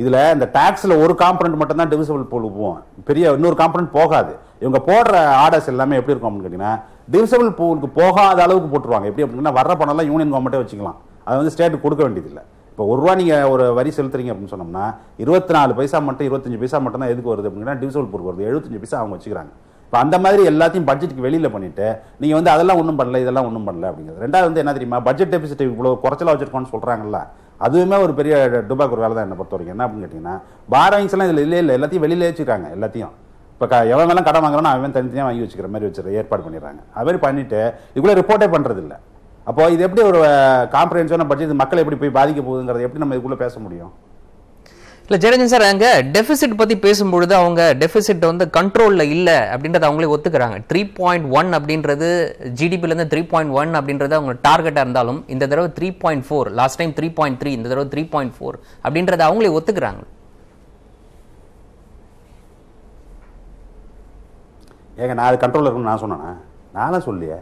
இதில் இந்த டேக்ஸில் ஒரு காம்பனண்ட் மட்டும் தான் டிவிசிபிள் பூலுக்கு போவோம், பெரிய இன்னொரு காம்பனண்ட் போகாது. இவங்க போடுற ஆர்டர்ஸ் எல்லாமே எப்படி இருக்கும் அப்படின்னு கேட்டிங்கன்னா டிவிசிபிள் பூலுக்கு போகாத அளவுக்கு போட்டுருவாங்க. எப்படி அப்படின்னா வர்ற பணம்லாம் யூனியன் கவர்மெண்ட்டே வச்சுக்கலாம், அது வந்து ஸ்டேட்டுக்கு கொடுக்க வேண்டியதில்லை. இப்போ ₹1 நீங்கள் ஒரு வரி செலுத்துறீங்க அப்படின்னு சொன்னோம்னா 24 பைசா மட்டும் 25 பைசா மட்டும் தான் எதுக்கு வருது அப்படின்னா டிவிசிபிள் பூலுக்கு வருது. 75 பைசா அவங்க வச்சுக்கிறாங்க. இப்போ அந்த மாதிரி எல்லாத்தையும் பட்ஜெட்டுக்கு வெளியில் பண்ணிட்டு நீங்கள் வந்து அதெல்லாம் ஒன்றும் பண்ணல, இதெல்லாம் ஒன்றும் பண்ணல அப்படிங்கிறது. ரெண்டாவது வந்து என்ன தெரியுமா, பட்ஜெட் டெபிசிட் இவ்வளோ குறைச்சலாக வச்சிருக்கோம்னு சொல்கிறாங்கல்ல, அதுவுமே ஒரு பெரிய டுபாக் ஒரு வேலை தான் என்னை பொறுத்த வரைக்கும். என்ன அப்படின்னு கேட்டிங்கன்னா பாரோயிங்ஸ் எல்லாம் இதில் இல்லை, எல்லாத்தையும் வெளியிலே வச்சுருக்காங்க. எல்லாத்தையும் இப்போ எவன் கடன் வாங்குறானோ அவன் தனித்தனியாக வாங்கி வச்சுக்கிற மாதிரி ஏற்பாடு பண்ணிடுறாங்க. அது மாதிரி பண்ணிட்டு இதுக்குள்ளே ரிப்போர்ட்டே பண்ணுறது இல்லை. அப்போ இது எப்படி ஒரு காம்ப்ரஹென்சிவான பட்ஜெட் மக்கள் எப்படி போய் பாதிக்க போகுதுங்கிறது எப்படி நம்ம இதுக்குள்ளே பேச முடியும்? இல்லை ஜெயரஞ்சன் சார், அங்கே டெபிசிட் பற்றி பேசும்பொழுது அவங்க டெபிசிட் வந்து கண்ட்ரோலில் இல்லை அப்படின்றத அவங்களே ஒத்துக்கிறாங்க. 3.1 அப்படின்றது ஜிடிபிலேருந்து 3.1 அப்படின்றது அவங்க டார்கெட்டாக இருந்தாலும் இந்த தடவை 3.4, லாஸ்ட் டைம் 3.3, இந்த தடவை 3.4 அப்படின்றத அவங்களே ஒத்துக்கிறாங்க. ஏங்க நான் அது கண்ட்ரோலில் இருக்கணும்னு நான் சொன்னேன்னா? நானும் சொல்லியே,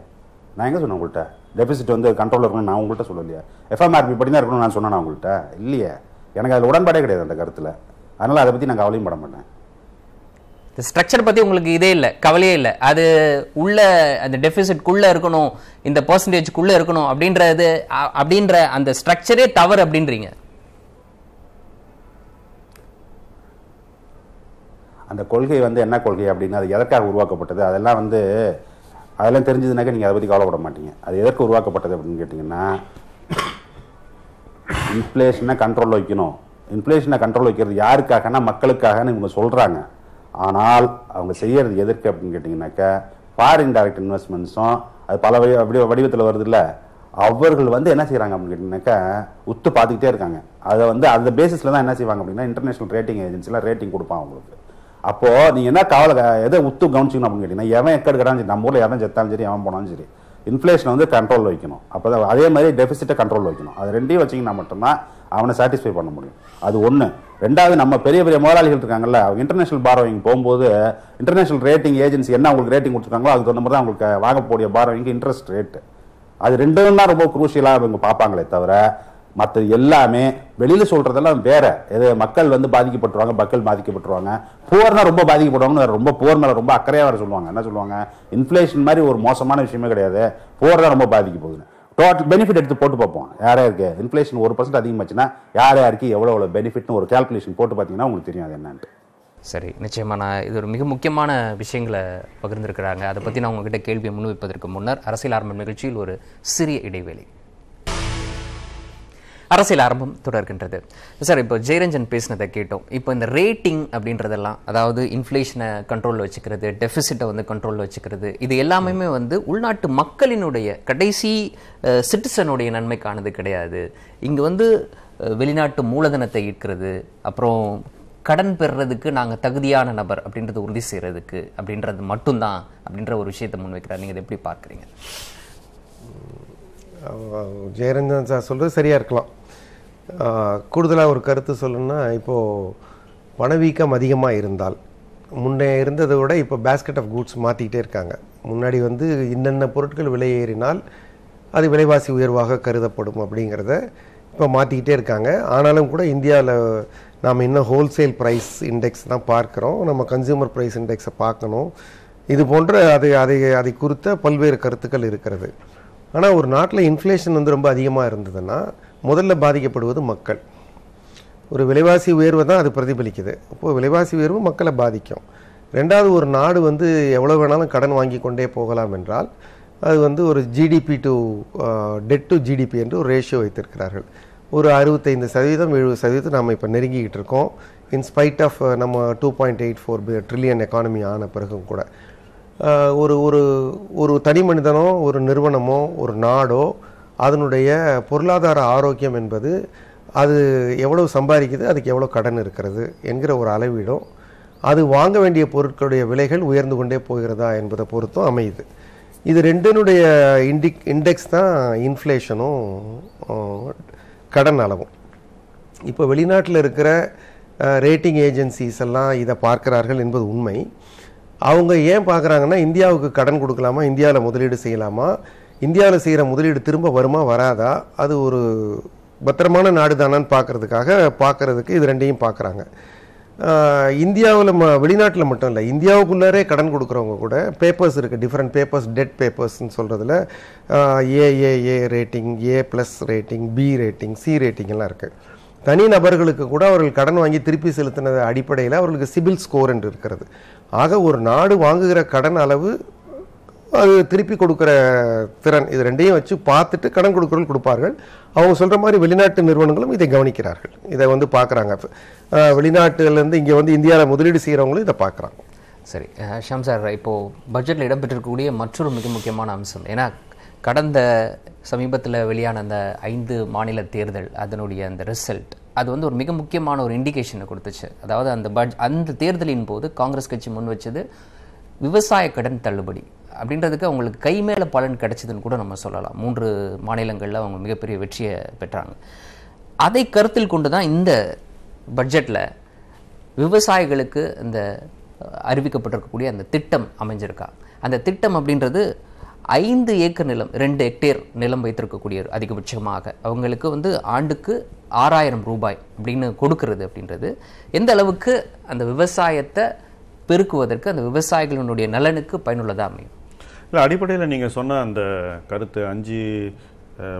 நான் எங்கே சொன்னேன் உங்கள்கிட்ட டெபிசிட் வந்து கண்ட்ரோலில் இருக்கணும்னு? நான் உங்கள்கிட்ட சொல்லலையா? எஃப்எம்ஆர்பி படி தான் இருக்கணும்னு நான் சொன்னேன் உங்கள்கிட்ட? இல்லையே, எனக்கு அதில் உடன்பாடே கிடையாது அந்த கருத்தில். அதனால் அதை பற்றி நான் கவலையும் பட மாட்டேன். இந்த ஸ்ட்ரக்சர் பற்றி உங்களுக்கு இதே இல்லை, கவலையே இல்லை. அது உள்ள அந்த டெபிசிட்குள்ளே இருக்கணும், இந்த பர்சன்டேஜ்க்குள்ளே இருக்கணும் அப்படின்ற அந்த ஸ்ட்ரக்சரே தவறு அப்படின்றீங்க. அந்த கொள்கை வந்து என்ன கொள்கை அப்படின்னா அது எதற்காக உருவாக்கப்பட்டது அதெல்லாம் வந்து அதெல்லாம் தெரிஞ்சதுனாக்க நீங்கள் அதை பற்றி கவலைப்பட மாட்டீங்க. அது எதற்கு உருவாக்கப்பட்டது அப்படின்னு கேட்டிங்கன்னா இன்ஃப்ளேஷனை கண்ட்ரோலில் வைக்கணும். இன்ஃப்ளேஷனை கண்ட்ரோல் வைக்கிறது யாருக்காகனா மக்களுக்காகன்னு இவங்க சொல்கிறாங்க. ஆனால் அவங்க செய்யறது எதற்கு அப்படின்னு கேட்டிங்கனாக்கா ஃபாரின் டைரக்ட் இன்வெஸ்ட்மெண்ட்ஸும் அது பல வடிவத்தில் வருது இல்லை, அவர்கள் வந்து என்ன செய்கிறாங்க அப்படின்னு கேட்டிங்கனாக்கா உத்து பார்த்துக்கிட்டே இருக்காங்க. அதை வந்து அந்த பேசிஸில் தான் என்ன செய்வாங்க அப்படின்னா இன்டர்நேஷனல் ரேட்டிங் ஏஜென்சிலாம் ரேட்டிங் கொடுப்பாங்க அவங்களுக்கு. அப்போது நீங்கள் என்ன கவலை எதை உத்து கவனிச்சிக்கணும் அப்படின்னு கேட்டிங்கன்னா எவன் எக்கடு கடாலும் சரி, நம்ம ஊரில் எவன் செத்தாலும் சரி, எவன் போனாலும் சரி, இன்ஃப்ளேஷனை வந்து கண்ட்ரோல் வைக்கணும். அப்போ தான் அதே மாதிரி டெபிசிட்டை கண்ட்ரோல் வைக்கணும். அது ரெண்டையும் வச்சிங்கன்னா மட்டும்தான் அவனை சாட்டிஸ்ஃபை பண்ண முடியும். அது ஒன்று. ரெண்டாவது, நம்ம பெரிய பெரிய முதலாளிகள் இருக்காங்கல்ல, அவங்க இன்டர்நேஷனல் பாரோவிங் போகும்போது இன்டர்நேஷனல் ரேட்டிங் ஏஜென்சி என்ன அவங்களுக்கு ரேட்டிங் கொடுத்துருக்காங்களோ அதுக்கு தகுந்த மாதிரி தான் அவங்களுக்கு வாங்கக்கூடிய பாரோவிங் இன்ட்ரெஸ்ட் ரேட்டு. அது ரெண்டும் தான் ரொம்ப குரூஷியலாக அவங்க பார்ப்பாங்களே தவிர மற்ற எல்லாமே வெளியில் சொல்கிறதெல்லாம் வேற. எது மக்கள் வந்து பாதிக்கப்பட்டுருவாங்க, மக்கள் பாதிக்கப்பட்டுருவாங்க, புவர்னா ரொம்ப பாதிக்கப்படுவாங்கன்னு ரொம்ப புவர் மேலே ரொம்ப அக்கறையாக வர சொல்லுவாங்க. என்ன சொல்லுவாங்க, இன்ஃப்ளேஷன் மாதிரி ஒரு மோசமான விஷயமே கிடையாது, புவர் தான் ரொம்ப பாதிக்க போகுதுன்னு. டோட்டல் பெனிஃபிட் எடுத்து போட்டு பார்ப்போம். யாருக்கு இன்ஃப்ளேஷன் 1% அதிகமாச்சுன்னா யாருக்கு எவ்வளோ பெனிஃபிட்னு ஒரு கால்குலேஷன் போட்டு பார்த்தீங்கன்னா உங்களுக்கு தெரியும் அது என்னன்ட்டு. சரி, நிச்சயமாக நான் இது ஒரு மிக முக்கியமான விஷயங்களை பகிர்ந்திருக்கிறாங்க. அதை பற்றி நான் உங்ககிட்ட கேள்வியை முன்வைப்பதற்கு முன்னர் அரசியல் ஆரம்பம் நிகழ்ச்சியில் ஒரு சிறிய இடைவேளை. அரசியல் ஆரம்பம் தொடர்கின்றது. சார், இப்போ ஜெயரஞ்சன் பேசினதை கேட்டோம். இப்போ இந்த ரேட்டிங் அப்படின்றதெல்லாம், அதாவது இன்ஃப்ளேஷனை கண்ட்ரோலில் வச்சுக்கிறது, டெபிசிட்டை வந்து கண்ட்ரோலில் வச்சுக்கிறது, இது எல்லாமே வந்து உள்நாட்டு மக்களினுடைய கடைசி சிட்டிசனுடைய நன்மைக்கானது கிடையாது. இங்கே வந்து வெளிநாட்டு மூலதனத்தை ஈர்க்கிறது, அப்புறம் கடன் பெறுறதுக்கு நாங்கள் தகுதியான நபர் அப்படின்றத உறுதி செய்கிறதுக்கு அப்படின்றது மட்டும்தான் அப்படின்ற ஒரு விஷயத்தை முன்வைக்கிறார். நீங்கள் இதை எப்படி பார்க்குறீங்க? ஜெயரஞ்சன் சார் சொல்கிறது சரியாக இருக்கலாம். கூடுதலாக ஒரு கருத்து சொல்லணும்னா, இப்போது பணவீக்கம் அதிகமாக இருந்தால் முன்னே இருந்ததை விட இப்போ பேஸ்கெட் ஆஃப் கூட்ஸ் மாற்றிக்கிட்டே இருக்காங்க. முன்னாடி வந்து இன்னென்ன பொருட்கள் விலை ஏறினால் அது விலைவாசி உயர்வாக கருதப்படும் அப்படிங்கிறத இப்போ மாற்றிக்கிட்டே இருக்காங்க. ஆனாலும் கூட இந்தியாவில் நாம் இன்னும் ஹோல்சேல் ப்ரைஸ் இண்டெக்ஸ் தான் பார்க்குறோம், நம்ம கன்சியூமர் ப்ரைஸ் இண்டெக்ஸை பார்க்கணும். இது போன்ற அதை குறித்த பல்வேறு கருத்துக்கள் இருக்கிறது. ஆனால் ஒரு நாட்டில் இன்ஃப்ளேஷன் வந்து ரொம்ப அதிகமாக இருந்ததுன்னா முதல்ல பாதிக்கப்படுவது மக்கள். ஒரு விலைவாசி உயர்வை தான் அது பிரதிபலிக்குது. அப்போது விலைவாசி உயர்வு மக்களை பாதிக்கும். ரெண்டாவது, ஒரு நாடு வந்து எவ்வளோ வேணாலும் கடன் வாங்கி கொண்டே போகலாம் என்றால் அது வந்து ஒரு GDP to debt to GDP என்று ஒரு ரேஷியோ வைத்திருக்கிறார்கள். ஒரு 65% 70% நாம் இப்போ நெருங்கிக்கிட்டு இருக்கோம். இன்ஸ்பைட் ஆஃப் நம்ம 2.84 ட்ரில்லியன் எக்கானமி ஆன பிறகும் கூட. ஒரு ஒரு ஒரு தனி மனிதனோ ஒரு நிறுவனமோ ஒரு நாடோ அதனுடைய பொருளாதார ஆரோக்கியம் என்பது அது எவ்வளவு சம்பாதிக்குது, அதுக்கு எவ்வளோ கடன் இருக்கிறது என்கிற ஒரு அளவீடும், அது வாங்க வேண்டிய பொருட்களுடைய விலைகள் உயர்ந்து கொண்டே போகிறதா என்பதை பொறுத்தும் அமையுது. இது ரெண்டினுடைய இண்டெக்ஸ் தான் இன்ஃப்ளேஷனும் கடன் அளவும். இப்போ வெளிநாட்டில் இருக்கிற ரேட்டிங் ஏஜென்சிஸ் எல்லாம் இதை பார்க்கிறார்கள் என்பது உண்மை. அவங்க ஏன் பார்க்குறாங்கன்னா, இந்தியாவுக்கு கடன் கொடுக்கலாமா, இந்தியாவில் முதலீடு செய்யலாமா, இந்தியாவில் செய்கிற முதலீடு திரும்ப வருமா வராதா, அது ஒரு பத்திரமான நாடு தானான்னு பார்க்கறதுக்கு இது ரெண்டையும் பார்க்குறாங்க. இந்தியாவில் வெளிநாட்டில் மட்டும் இல்லை, இந்தியாவுக்குள்ளே கடன் கொடுக்குறவங்க கூட பேப்பர்ஸ் இருக்குது, டிஃப்ரெண்ட் பேப்பர்ஸ், டெட் பேப்பர்ஸ்ன்னு சொல்கிறதுல AAA rating, A+ rating, B rating, C rating எல்லாம் இருக்குது. தனி நபர்களுக்கு கூட அவர்கள் கடன் வாங்கி திருப்பி செலுத்தின அடிப்படையில் அவர்களுக்கு சிபில் ஸ்கோர் என்று இருக்கிறது. ஆக ஒரு நாடு வாங்குகிற கடன் அளவு, அது திருப்பி கொடுக்குற திறன், இது ரெண்டையும் வச்சு பார்த்துட்டு கடன் கொடுக்குறவர்கள் கொடுப்பார்கள். அவங்க சொல்கிற மாதிரி வெளிநாட்டு நிறுவனங்களும் இதை கவனிக்கிறார்கள், இதை பார்க்குறாங்க. வெளிநாட்டிலேருந்து இங்கே இந்தியாவில் முதலீடு செய்கிறவங்களும் இதை பார்க்குறாங்க. சரி ஷாம் சார், இப்போது பட்ஜெட்டில் இடம்பெற்றிருக்கக்கூடிய மற்றொரு மிக முக்கியமான அம்சம், ஏன்னா கடந்த சமீபத்தில் வெளியான அந்த 5 மாநில தேர்தல் அதனுடைய அந்த ரிசல்ட் அது ஒரு மிக முக்கியமான ஒரு இண்டிகேஷனை கொடுத்துச்சு. அதாவது அந்த தேர்தலின் போது காங்கிரஸ் கட்சி முன் வச்சது விவசாய கடன் தள்ளுபடி அப்படின்றதுக்கு அவங்களுக்கு கை மேலே பலன் கிடைச்சதுன்னு கூட நம்ம சொல்லலாம். 3 மாநிலங்களில் அவங்க மிகப்பெரிய வெற்றியை பெற்றாங்க. அதை கருத்தில் கொண்டு தான் இந்த பட்ஜெட்டில் விவசாயிகளுக்கு இந்த அறிவிக்கப்பட்டிருக்கக்கூடிய அந்த திட்டம் அமைஞ்சிருக்கா. அந்த திட்டம் அப்படின்றது 5 ஏக்கர் நிலம், 2 ஹெக்டேர் நிலம் வைத்திருக்கக்கூடிய அதிகபட்சமாக அவங்களுக்கு ஆண்டுக்கு 6000 ரூபாய் அப்படின்னு கொடுக்கறது அப்படின்றது எந்த அளவுக்கு அந்த விவசாயத்தை பெருக்குவதற்கு, அந்த விவசாயிகளுடைய நலனுக்கு பயனுள்ளதாக அமையும்? இல்லை, அடிப்படையில் நீங்கள் சொன்ன அந்த கருத்து 5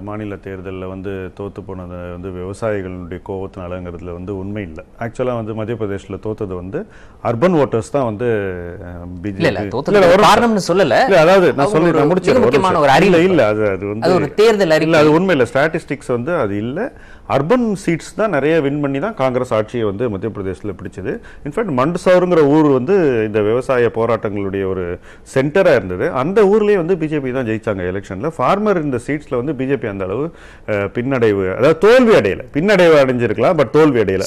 மாநில தேர்தலில் தோற்று போனது விவசாயிகளுடைய கோவத்தினாலங்கிறதுல உண்மை இல்லை. ஆக்சுவலாக மத்திய பிரதேசில் தோத்தது அர்பன் ஓட்டர்ஸ் தான் காரணம்னு சொல்லல. அதாவது நான் சொல்லி நான் முடிச்சேன். இல்ல அது ஒரு தேர்தல் அறிக்கை, அது உண்மை இல்லை. ஸ்டாட்டிஸ்டிக்ஸ் அது இல்லை. அர்பன் சீட்ஸ் தான் நிறைய வின் பண்ணி தான் காங்கிரஸ் ஆட்சியை மத்திய பிரதேசில் பிடிச்சது. இன்ஃபேக்ட் மண்டசௌருங்கிற ஊர் இந்த விவசாய போராட்டங்களுடைய ஒரு சென்டராக இருந்தது. அந்த ஊர்லேயே பிஜேபி தான் ஜெயிச்சாங்க எலெக்ஷனில். ஃபார்மர் இந்த சீட்ஸில் பிஜேபி அந்த அளவு பின்னடைவு, அதாவது தோல்வி அடையல. பின்னடைவு அடைஞ்சிருக்கலாம், பட் தோல்வி அடையல.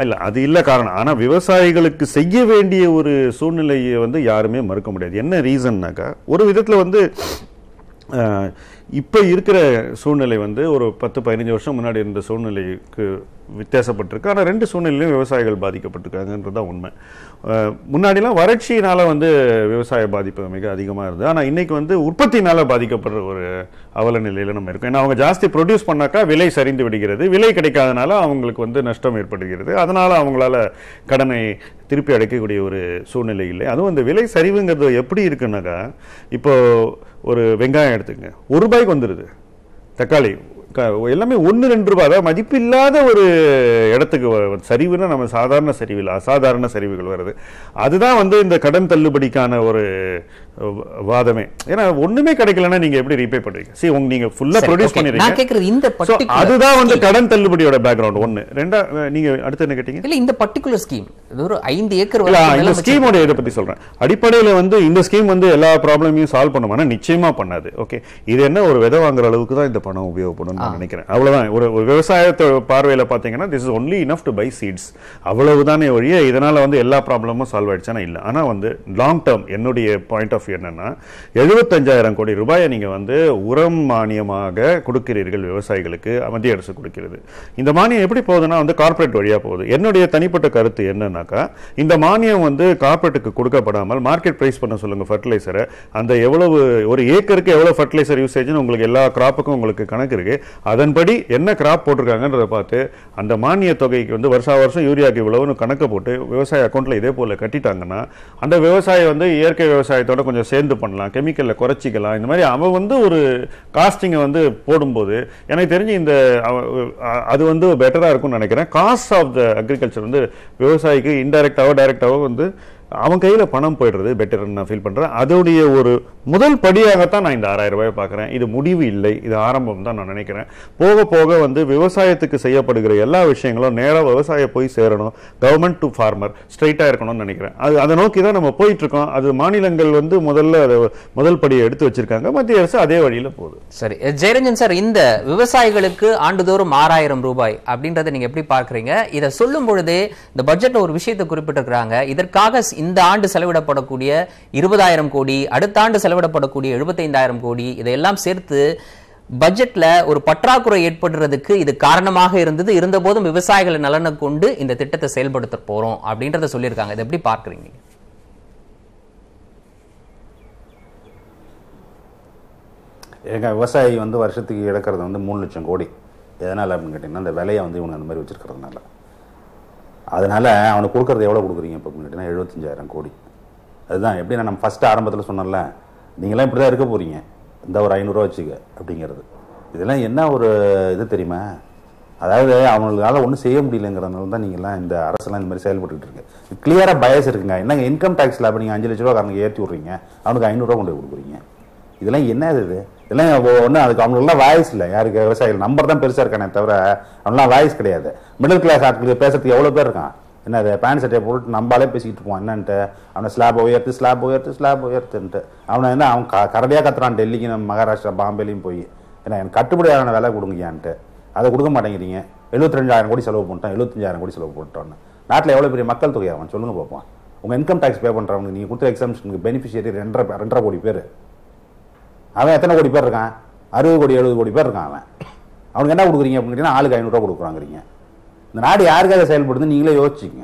இல்ல, அது இல்ல காரணம். ஆனா விவசாயிகளுக்கு செய்ய வேண்டிய ஒரு சூழ்நிலையை யாருமே மறுக்க முடியாது. என்ன ரீசன்னாக்கா, ஒரு விதத்துல இப்போ இருக்கிற சூழ்நிலை ஒரு 10-15 வருஷம் முன்னாடி இருந்த சூழ்நிலைக்கு வித்தியாசப்பட்டிருக்கு. ஆனால் 2 சூழ்நிலையிலும் விவசாயிகள் பாதிக்கப்பட்டிருக்காங்கன்றதுதான் உண்மை. முன்னாடிலாம் வறட்சியினால விவசாய பாதிப்பு மிக அதிகமாக இருந்தது. ஆனால் இன்னைக்கு உற்பத்தினால பாதிக்கப்படுற ஒரு அவல நிலையில நம்ம இருக்கோம். ஏன்னா அவங்க ஜாஸ்தி ப்ரொடியூஸ் பண்ணாக்கா விலை சரிந்து விடுகிறது, விலை கிடைக்காதனால அவங்களுக்கு நஷ்டம் ஏற்படுகிறது. அதனால அவங்களால கடனை திருப்பி அடைக்கக்கூடிய ஒரு சூழ்நிலை இல்லை. அதுவும் அந்த விலை சரிவுங்கிறது எப்படி இருக்குன்னாக்கா, இப்போ ஒரு வெங்காயம் எடுத்துங்க, ₹1 வந்துடுது. தக்காளி எல்லாமே 1-2 ரூபாய். அதாவது மதிப்பில்லாத ஒரு இடத்துக்கு சரிவுன்னா நம்ம சாதாரண சரிவில் அசாதாரண சரிவுகள் வருது. அதுதான் இந்த கடன் தள்ளுபடிக்கான ஒரு வாதமே. ஏன்னா ஒண்ணுமே கிடைக்கலன்னா நீங்க எப்படி ரீபே பண்றீங்க? சரி, நீங்க ஃபுல்லா ப்ரொடியூஸ் பண்ணிருக்கீங்க. அதுதான் கடன் தள்ளுபடியோட பேக்ரவுண்ட். 1. 2 நீங்க அடுத்து என்ன கேட்டீங்க? இல்ல, இந்த பர்టిక్యులர் ஸ்கீம் ஒரு 5 ஏக்கர் இந்த ஸ்கீமோட இதை பத்தி சொல்றேன். அடிப்படையில இந்த ஸ்கீம் எல்லா ப்ராப்ளமையும் சால்வ் பண்ணுமானா நிச்சயமா பண்ணாது. ஓகே, இது என்ன ஒரு விதை வாங்குற அளவுக்கு தான் இந்த பணம் உபயோகப்படும் நினைக்கிறேன். அவ்வளவுதான். ஒரு விவசாயத்தை பார்வையில பாத்தீங்கன்னா this is only enough to buy seeds. அவ்வளவுதானே ஒழிய இதனால எல்லா ப்ராப்ளமும் சால்வ் ஆயிடுச்சானா இல்ல. ஆனா லாங் டேர்ம் என்னுடைய பாயிண்ட் ஆஃப் வியூ என்னன்னா, 75,000 கோடி ரூபாயை நீங்க உரம் மானியமாக கொடுக்கிறீர்கள் விவசாயிகளுக்கு, மத்திய அரசு கொடுக்கிறது. இந்த மானியம் எப்படி போகுதுன்னா கார்ப்பரேட் வழியா போகுது. என்னுடைய தனிப்பட்ட கருத்து என்னன்னாக்கா, இந்த மானியம் கார்ப்பரேட்டுக்கு கொடுக்கப்படாமல் மார்க்கெட் பிரைஸ் பண்ண சொல்லுங்க ஃபர்டிலைசரை. அந்த எவ்வளவு ஒரு ஏக்கருக்கு எவ்வளவு ஃபர்டிலைசர் யூசேஜ்னு உங்களுக்கு எல்லா கிராப்புக்கும் உங்களுக்கு கணக்கு இருக்கு. அதன்படி என்ன கிராப் போட்டிருக்காங்கன்றத பார்த்து அந்த மானிய தொகைக்கு வருஷா வருஷம் யூரியாக்கு இவ்வளவுன்னு கணக்கு போட்டு விவசாய அக்கௌண்ட்ல இதே போல கட்டிட்டாங்கன்னா அந்த விவசாயி இயற்கை விவசாயத்தோட கொஞ்சம் சேர்ந்து பண்ணலாம், கெமிக்கல்ல குறைச்சிக்கலாம். இந்த மாதிரி அவன் ஒரு காஸ்டிங்கை போடும்போது எனக்கு தெரிஞ்சு இந்த அது பெட்டரா இருக்கும்னு நினைக்கிறேன். காஸ்ட் ஆஃப் த அக்ரிகல்ச்சர் விவசாயிக்கு இன்டைரக்டாவோ டைரக்டாவோ அவன் கையில் பணம் போயிடுறது பெட்டர்னு நான் ஃபீல் பண்ணுறேன். அதோடைய ஒரு முதல் படியாகத்தான் நான் இந்த 6000 ரூபாயை பார்க்குறேன். இது முடிவு இல்லை, இது ஆரம்பம் தான் நான் நினைக்கிறேன். போக போக வந்து விவசாயத்துக்கு செய்யப்படுகிற எல்லா விஷயங்களும் நேராக விவசாயம் போய் சேரணும், கவர்மெண்ட் டு ஃபார்மர் ஸ்ட்ரைட்டாக இருக்கணும்னு நினைக்கிறேன். அதை நோக்கி தான் நம்ம போயிட்டுருக்கோம். அது மாநிலங்கள் வந்து முதல் படியை எடுத்து வச்சிருக்காங்க, மத்திய அரசு அதே வழியில் போகுது. சரி ஜெயரஞ்சன் சார், இந்த விவசாயிகளுக்கு ஆண்டுதோறும் 6000 ரூபாய் அப்படின்றத நீங்க எப்படி பார்க்குறீங்க? இதை சொல்லும் பொழுதே இந்த பட்ஜெட்ல ஒரு விஷயத்தை குறிப்பிட்டிருக்கிறாங்க. இதற்காக இந்த ஆண்டு செலவிடப்படக்கூடிய 20,000 கோடி, அடுத்த ஆண்டு செலவிடப்படக்கூடிய 75,000 கோடி, இதையெல்லாம் சேர்த்து பட்ஜெட்ல ஒரு பற்றாக்குறை ஏற்படுறதுக்கு இது காரணமாக இருந்த போதும் விவசாயிகளை நலனை கொண்டு இந்த திட்டத்தை செயல்படுத்த போறோம் அப்படின்றத சொல்லியிருக்காங்க. இதை எப்படி பார்க்குறீங்க? எங்க விவசாயி வந்து வருஷத்துக்கு இழக்கிறது வந்து 3 லட்சம் கோடி. எதனால் அப்படின்னு கேட்டிங்கன்னா இந்த விலையை வந்து இவங்க அந்த மாதிரி வச்சிருக்கிறதுனால. அதனால அவனுக்கு கொடுக்குறது எவ்வளோ கொடுக்குறீங்க இப்போ அப்படின்னு கேட்டிங்கன்னா 75,000 கோடி. அதுதான் எப்படின்னா நம்ம ஃபஸ்ட்டு ஆரம்பத்தில் சொன்னோம்ல, நீங்களாம் இப்படி தான் இருக்க போகிறீங்க, இந்த ஒரு 500 ரூபா வச்சுக்க அப்படிங்கிறது. இதெல்லாம் என்ன ஒரு இது தெரியுமா? அதாவது அவங்களால ஒன்றும் செய்ய முடியலங்கிறதுனால தான் நீங்கள்லாம் இந்த அரசெல்லாம் இந்த மாதிரி செயல்பட்டுக்கிட்டு இருக்கு. கிளியராக பயஸ் இருக்குங்க. என்னங்க இன்கம் டேக்ஸில் அப்போ நீங்கள் 5 லட்ச ரூபா காரனுக்கு ஏற்றி விட்றீங்க, அவனுக்கு 500 ரூபா கொண்டு போய் கொடுக்குறீங்க. இதெல்லாம் என்ன இது? இதெல்லாம் ஒன்றும் அதுக்கு அவங்களுக்குலாம் வாய்ஸ் இல்லை. யாருக்கு விவசாயிகள் நம்பர் தான் பெருசாக இருக்கானே தவிர அவங்களாம் வாய்ஸ் கிடையாது. மிடில் கிளாஸ் ஆட்களுக்கு பேசுறதுக்கு எவ்வளோ பேர் இருக்கான்? என்ன அது பேண்ட் சட்டையை போட்டு நம்மளாலே பேசிக்கிட்டு இருப்போம் என்னன்ட்டு. அவனை ஸ்லாப் உயர்த்துன்ட்டு அவனை என்ன அவன் கரடியாக கத்துறான் டெல்லிக்கு, நம்ம மகாராஷ்டிரா பாம்பேலையும் போய். ஏன்னா எனக்கு கட்டுப்படியான விலை கொடுங்கயான்ட்டு அதை கொடுக்க மாட்டேங்கிறீங்க. 72,000 கோடி செலவு பண்ணிட்டான், 75,000 கோடி செலவு பண்ணிட்டான்னு. நாட்டில் எவ்வளோ பெரிய மக்கள் தொகை அவன் சொல்லுங்க பார்ப்போம். உங்கள் இன்கம் டேக்ஸ் பே பண்ணுறவங்க நீங்கள் கொடுத்த எக்ஸாம்ஷனுக்கு பெனிஃபிஷியரி 2.5 கோடி பேர். அவன் எத்தனை கோடி பேர் இருக்கான்? 60 கோடி 70 கோடி பேர் இருக்கான். அவனுக்கு என்ன கொடுக்குறீங்க அப்படின்னு கேட்டீங்கன்னா ஆளுக்கு 500 ரூபா கொடுக்குறாங்கிறீங்க. இந்த நாடு யாருக்காக செயல்படுது நீங்களே யோசிச்சுங்க.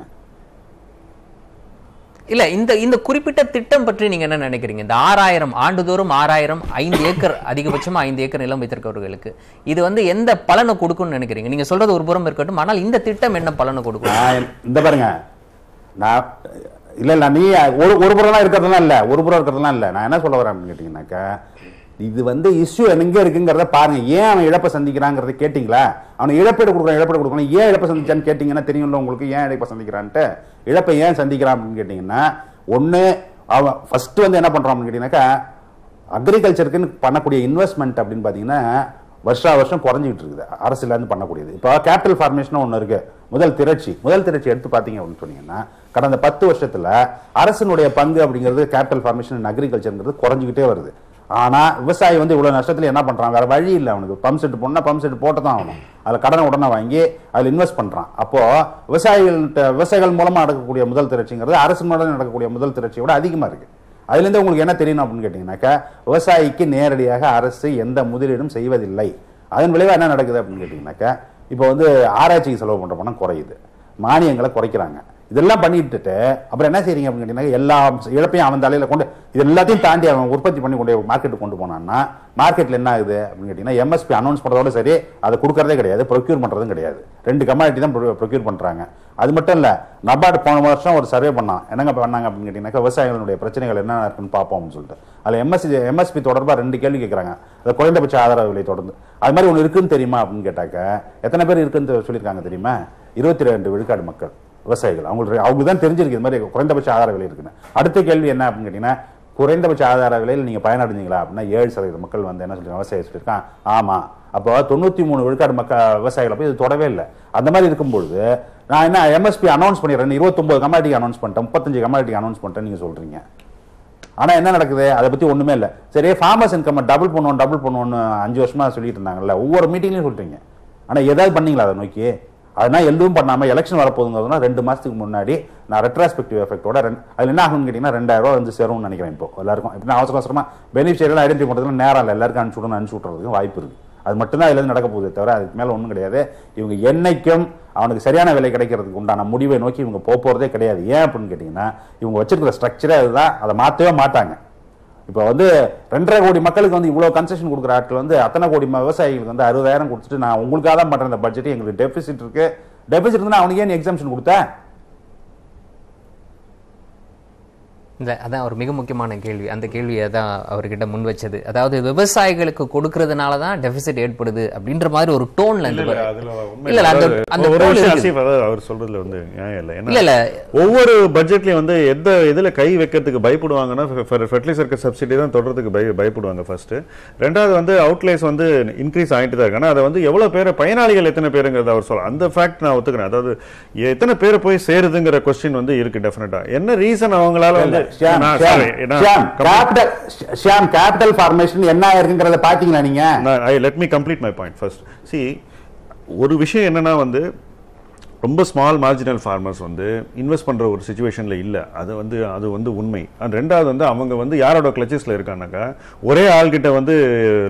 இல்ல இந்த குறிப்பிட்ட திட்டம் பற்றி நீங்க என்ன நினைக்கிறீங்க? இந்த 6000 ஆண்டுதோறும் 6000 5 ஏக்கர் அதிகபட்சமா 5 ஏக்கர் நிலம் வைத்திருக்கவர்களுக்கு இது வந்து எந்த பலனை கொடுக்கும்னு நினைக்கிறீங்க? நீங்க சொல்றது ஒரு புறம் இருக்கட்டும், ஆனால் இந்த திட்டம் என்ன பலனை கொடுக்கும்? இந்த பாருங்க, நான் இல்ல நீ ஒரு புறம் இருக்கிறதுலாம் இல்ல, ஒரு புறம் இருக்கிறதுலாம் இல்ல. நான் என்ன சொல்ல வரேன் அப்படின்னு கேட்டீங்கன்னாக்கா, இது வந்து இஷ்யூ எங்க இருக்குங்கிறத பாருங்க. ஏன் அவன் இழப்பை சந்திக்கிறாங்கிறத கேட்டீங்களா? அவனுக்கு இழப்பீடு கொடுக்கணும். ஏன் இழப்பை சந்திச்சான்னு கேட்டீங்கன்னா தெரியும்ல உங்களுக்கு, ஏன் இழப்பை சந்திக்கிறான்ட்டு. இழப்பை ஏன் சந்திக்கிறான் அப்படின்னு கேட்டீங்கன்னா, ஒண்ணு அவன் ஃபர்ஸ்ட் வந்து என்ன பண்றான் அப்படின்னு கேட்டீங்கன்னாக்கா, அக்ரிகல்ச்சருக்குன்னு பண்ணக்கூடிய இன்வெஸ்ட்மெண்ட் அப்படின்னு பாத்தீங்கன்னா வருஷம் குறைஞ்சிட்டு இருக்குது அரசுல இருந்து பண்ணக்கூடியது. இப்போ கேபிட்டல் ஃபார்மேஷன் ஒன்று இருக்கு, முதல் திரட்சி எடுத்து பார்த்தீங்க அப்படின்னு சொன்னீங்கன்னா, கடந்த 10 வருஷத்துல அரசினுடைய பங்கு அப்படிங்கிறது கேபிட்டல் ஃபார்மேஷன் அக்ரிகல்ச்சர்ங்கிறது குறைஞ்சிக்கிட்டே வருது. ஆனா விவசாயி வந்து இவ்வளவு நஷ்டத்துல என்ன பண்றான்? வேற வழி இல்லை அவனுக்கு. பம்ப் செட் போட்டு தான் ஆகணும். அதுல கடனை உடனே வாங்கி அதுல இன்வெஸ்ட் பண்றான். அப்போ விவசாயிகள் மூலமா நடக்கக்கூடிய முதல் திரட்சிங்கிறது அரசு மூலம் நடக்கக்கூடிய முதல் திரட்சியோட அதிகமா இருக்கு. அதுல இருந்து உங்களுக்கு என்ன தெரியணும் அப்படின்னு கேட்டீங்கன்னாக்கா, விவசாயிக்கு நேரடியாக அரசு எந்த முதலீடும் செய்வதில்லை. அதன் விளைவா என்ன நடக்குது அப்படின்னு கேட்டீங்கன்னாக்கா, இப்போ வந்து ஆராய்ச்சிக்கு செலவு பண்ற பணம் குறையுது, மானியங்களை குறைக்கிறாங்க. இதெல்லாம் பண்ணிட்டு அப்புறம் என்ன செய்றீங்க அப்படின்னு கேட்டீங்கன்னா, எல்லா இழப்பையும் அவன் தலையில கொண்டு இது எல்லாத்தையும் தாண்டி அவன் உற்பத்தி பண்ணி கொண்டு மார்க்கெட்டுக்கு கொண்டு போனான்னா, மார்க்கெட்ல என்ன ஆகுது அப்படின்னு கேட்டீங்கன்னா, எம்எஸ்பி அனௌன்ஸ் பண்றதோட சரி, அதை கொடுக்கறதே கிடையாது, ப்ரொக்யூர் பண்றதும் கிடையாது. 2 கமாடிட்டி தான் ப்ரொக்யூர் பண்றாங்க. அது மட்டும் இல்ல, நபார்டு போன வருஷம் ஒரு சர்வே பண்ணான். என்னங்க பண்ணாங்க அப்படின்னு கேட்டீங்கன்னா, விவசாயிகளுடைய பிரச்சனைகள் என்ன இருக்குன்னு பார்ப்போம் அப்படின்னு சொல்லிட்டு அதுல எம்எஸ்பி தொடர்பா 2 கேள்வி கேட்கறாங்க. அது குறைந்தபட்ச ஆதரவு விலை தொடர்ந்து அது மாதிரி ஒன்று இருக்குன்னு தெரியுமா அப்படின்னு கேட்டாக்க, எத்தனை பேர் இருக்குன்னு சொல்லியிருக்காங்க தெரியுமா? 22 விழுக்காடு மக்கள் விவசாயிகள். அவங்களுக்கு தான் தெரிஞ்சிருக்கு இது மாதிரி குறைந்தபட்ச ஆதார விலை இருக்குன்னு. அடுத்த கேள்வி என்ன அப்படின்னு கேட்டீங்கன்னா, குறைந்தபட்ச ஆதார விலையில் நீங்க பயனடைஞ்சீங்களா அப்படின்னா 7% மக்கள் வந்து என்ன சொல்றாங்க, விவசாயி சொல்லியிருக்கான் ஆமா. அப்போ 93 விழுக்காடு விவசாயிகளை போய் இது தொடவே இல்லை. அந்த மாதிரி இருக்கும்பொழுது நான் என்ன எம்எஸ்பி அனௌன்ஸ் பண்ணிடுறேன், 29 கமாடிட்டி அனௌன்ஸ் பண்ணிட்டேன், 35 கமாடிட்டி அனௌன்ஸ் பண்ணிட்டேன் நீங்க சொல்றீங்க. ஆனா என்ன நடக்குது? அதை பத்தி ஒண்ணுமே இல்லை. சரி, ஃபார்மர்ஸ் இன்கம் டபுள் பண்ணுவோம்னு 5 வருஷமா சொல்லிட்டு இருந்தாங்கல்ல, ஒவ்வொரு மீட்டிங்லயும் சொல்றீங்க. ஆனா ஏதாவது பண்ணீங்களா அதை நோக்கி? அதனால் எதுவும் பண்ணாமல் எலெக்ஷன் வரப்போகுதுங்கிறதுனா 2 மாதத்துக்கு முன்னாடி நான் ரெட்ராஸ்பெக்டிவ் எஃபெக்டோட அதில் என்ன ஆகும்னு கேட்டிங்கன்னா 2000 ரூபா வந்து சேரும்னு நினைக்கிறேன். இப்போ எல்லாருக்கும் எப்படின்னா அவசரமாக பெனிஃபிஷியரிலாம் ஐடென்டிஃபை பண்ணுறதுல நேரம் இல்லை, எல்லாருக்கும் அனுப்பிச்சு விட்றதுக்கு வாய்ப்பு இருக்குது. அது மட்டும்தான் இதுல நடக்க போகுதே தவிர அதுக்கு மேலே ஒன்றும் கிடையாது. இவங்க என்னைக்கும் அவனுக்கு சரியான விலை கிடைக்கிறதுக்கு உண்டான முடிவை நோக்கி இவங்க போகிறதே கிடையாது. ஏன் அப்படின்னு கேட்டிங்கன்னா, இவங்க வச்சிருக்கிற ஸ்ட்ரக்சரே அதுதான், அதை மாற்றவே மாட்டாங்க. இப்போ வந்து 2.5 கோடி மக்களுக்கு வந்து இவ்வளோ கன்செஷன் கொடுக்குற ஆட்கள் வந்து அத்தனை கோடி விவசாயிகளுக்கு வந்து 60,000 கொடுத்துட்டு நான் உங்களுக்காக தான் பண்ணுறேன் இந்த பட்ஜெட், எங்களுக்கு டெபிசிட் இருக்கு, டெபிசிட் இருந்தால் அவனுக்கு ஏன் எக்ஸாம்ஷன் கொடுத்த? இல்லை, அதான் ஒரு மிக முக்கியமான கேள்வி. அந்த கேள்வியை தான் அவர்கிட்ட முன் வச்சது. அதாவது விவசாயிகளுக்கு கொடுக்கறதுனால தான் டெபிசிட் ஏற்படுது அப்படின்ற மாதிரி ஒரு டோன்ல அவர் சொல்றதுல வந்து நியாயம் இல்லை. இல்ல ஒவ்வொரு பட்ஜெட்லயும் வந்து எதுல கை வைக்கிறதுக்கு பயப்படுவாங்கன்னா ஃபெர்டிலைசருக்கு சப்சிடி தான் தொடர்றதுக்கு பயப்படுவாங்க ஃபர்ஸ்ட். ரெண்டாவது வந்து அவுட்லேஸ் வந்து இன்க்ரீஸ் ஆகிட்டு தான் இருக்கு. ஆனால் அதை வந்து எவ்வளவு பேர் பயனாளிகள் எத்தனை பேருங்கிறத அவர் சொல்ல அந்த ஃபேக்ட் நான் ஒத்துக்கிறேன். அதாவது எத்தனை பேரை போய் சேருதுங்கிற கொஸ்டின் வந்து இருக்கு டெஃபினட்டா. என்ன ரீசன் அவங்களால வந்து கேபிட்டல் ஃபார்மேஷன் என்ன இருக்குங்கறத பாத்தீங்களா நீங்க? Let me complete my point first. C ஒரு விஷயம் என்னன்னா வந்து ரொம்ப ஸ்மால் மார்ஜினல் ஃபார்மர்ஸ் வந்து இன்வெஸ்ட் பண்ற ஒரு சிச்சுவேஷன்ல இல்ல. அது வந்து உண்மை. அண்ட் ரெண்டாவது வந்து அவங்க வந்து யாரோட கிளச்சஸ்ல இருக்கானாக்கா ஒரே ஆள்கிட்ட வந்து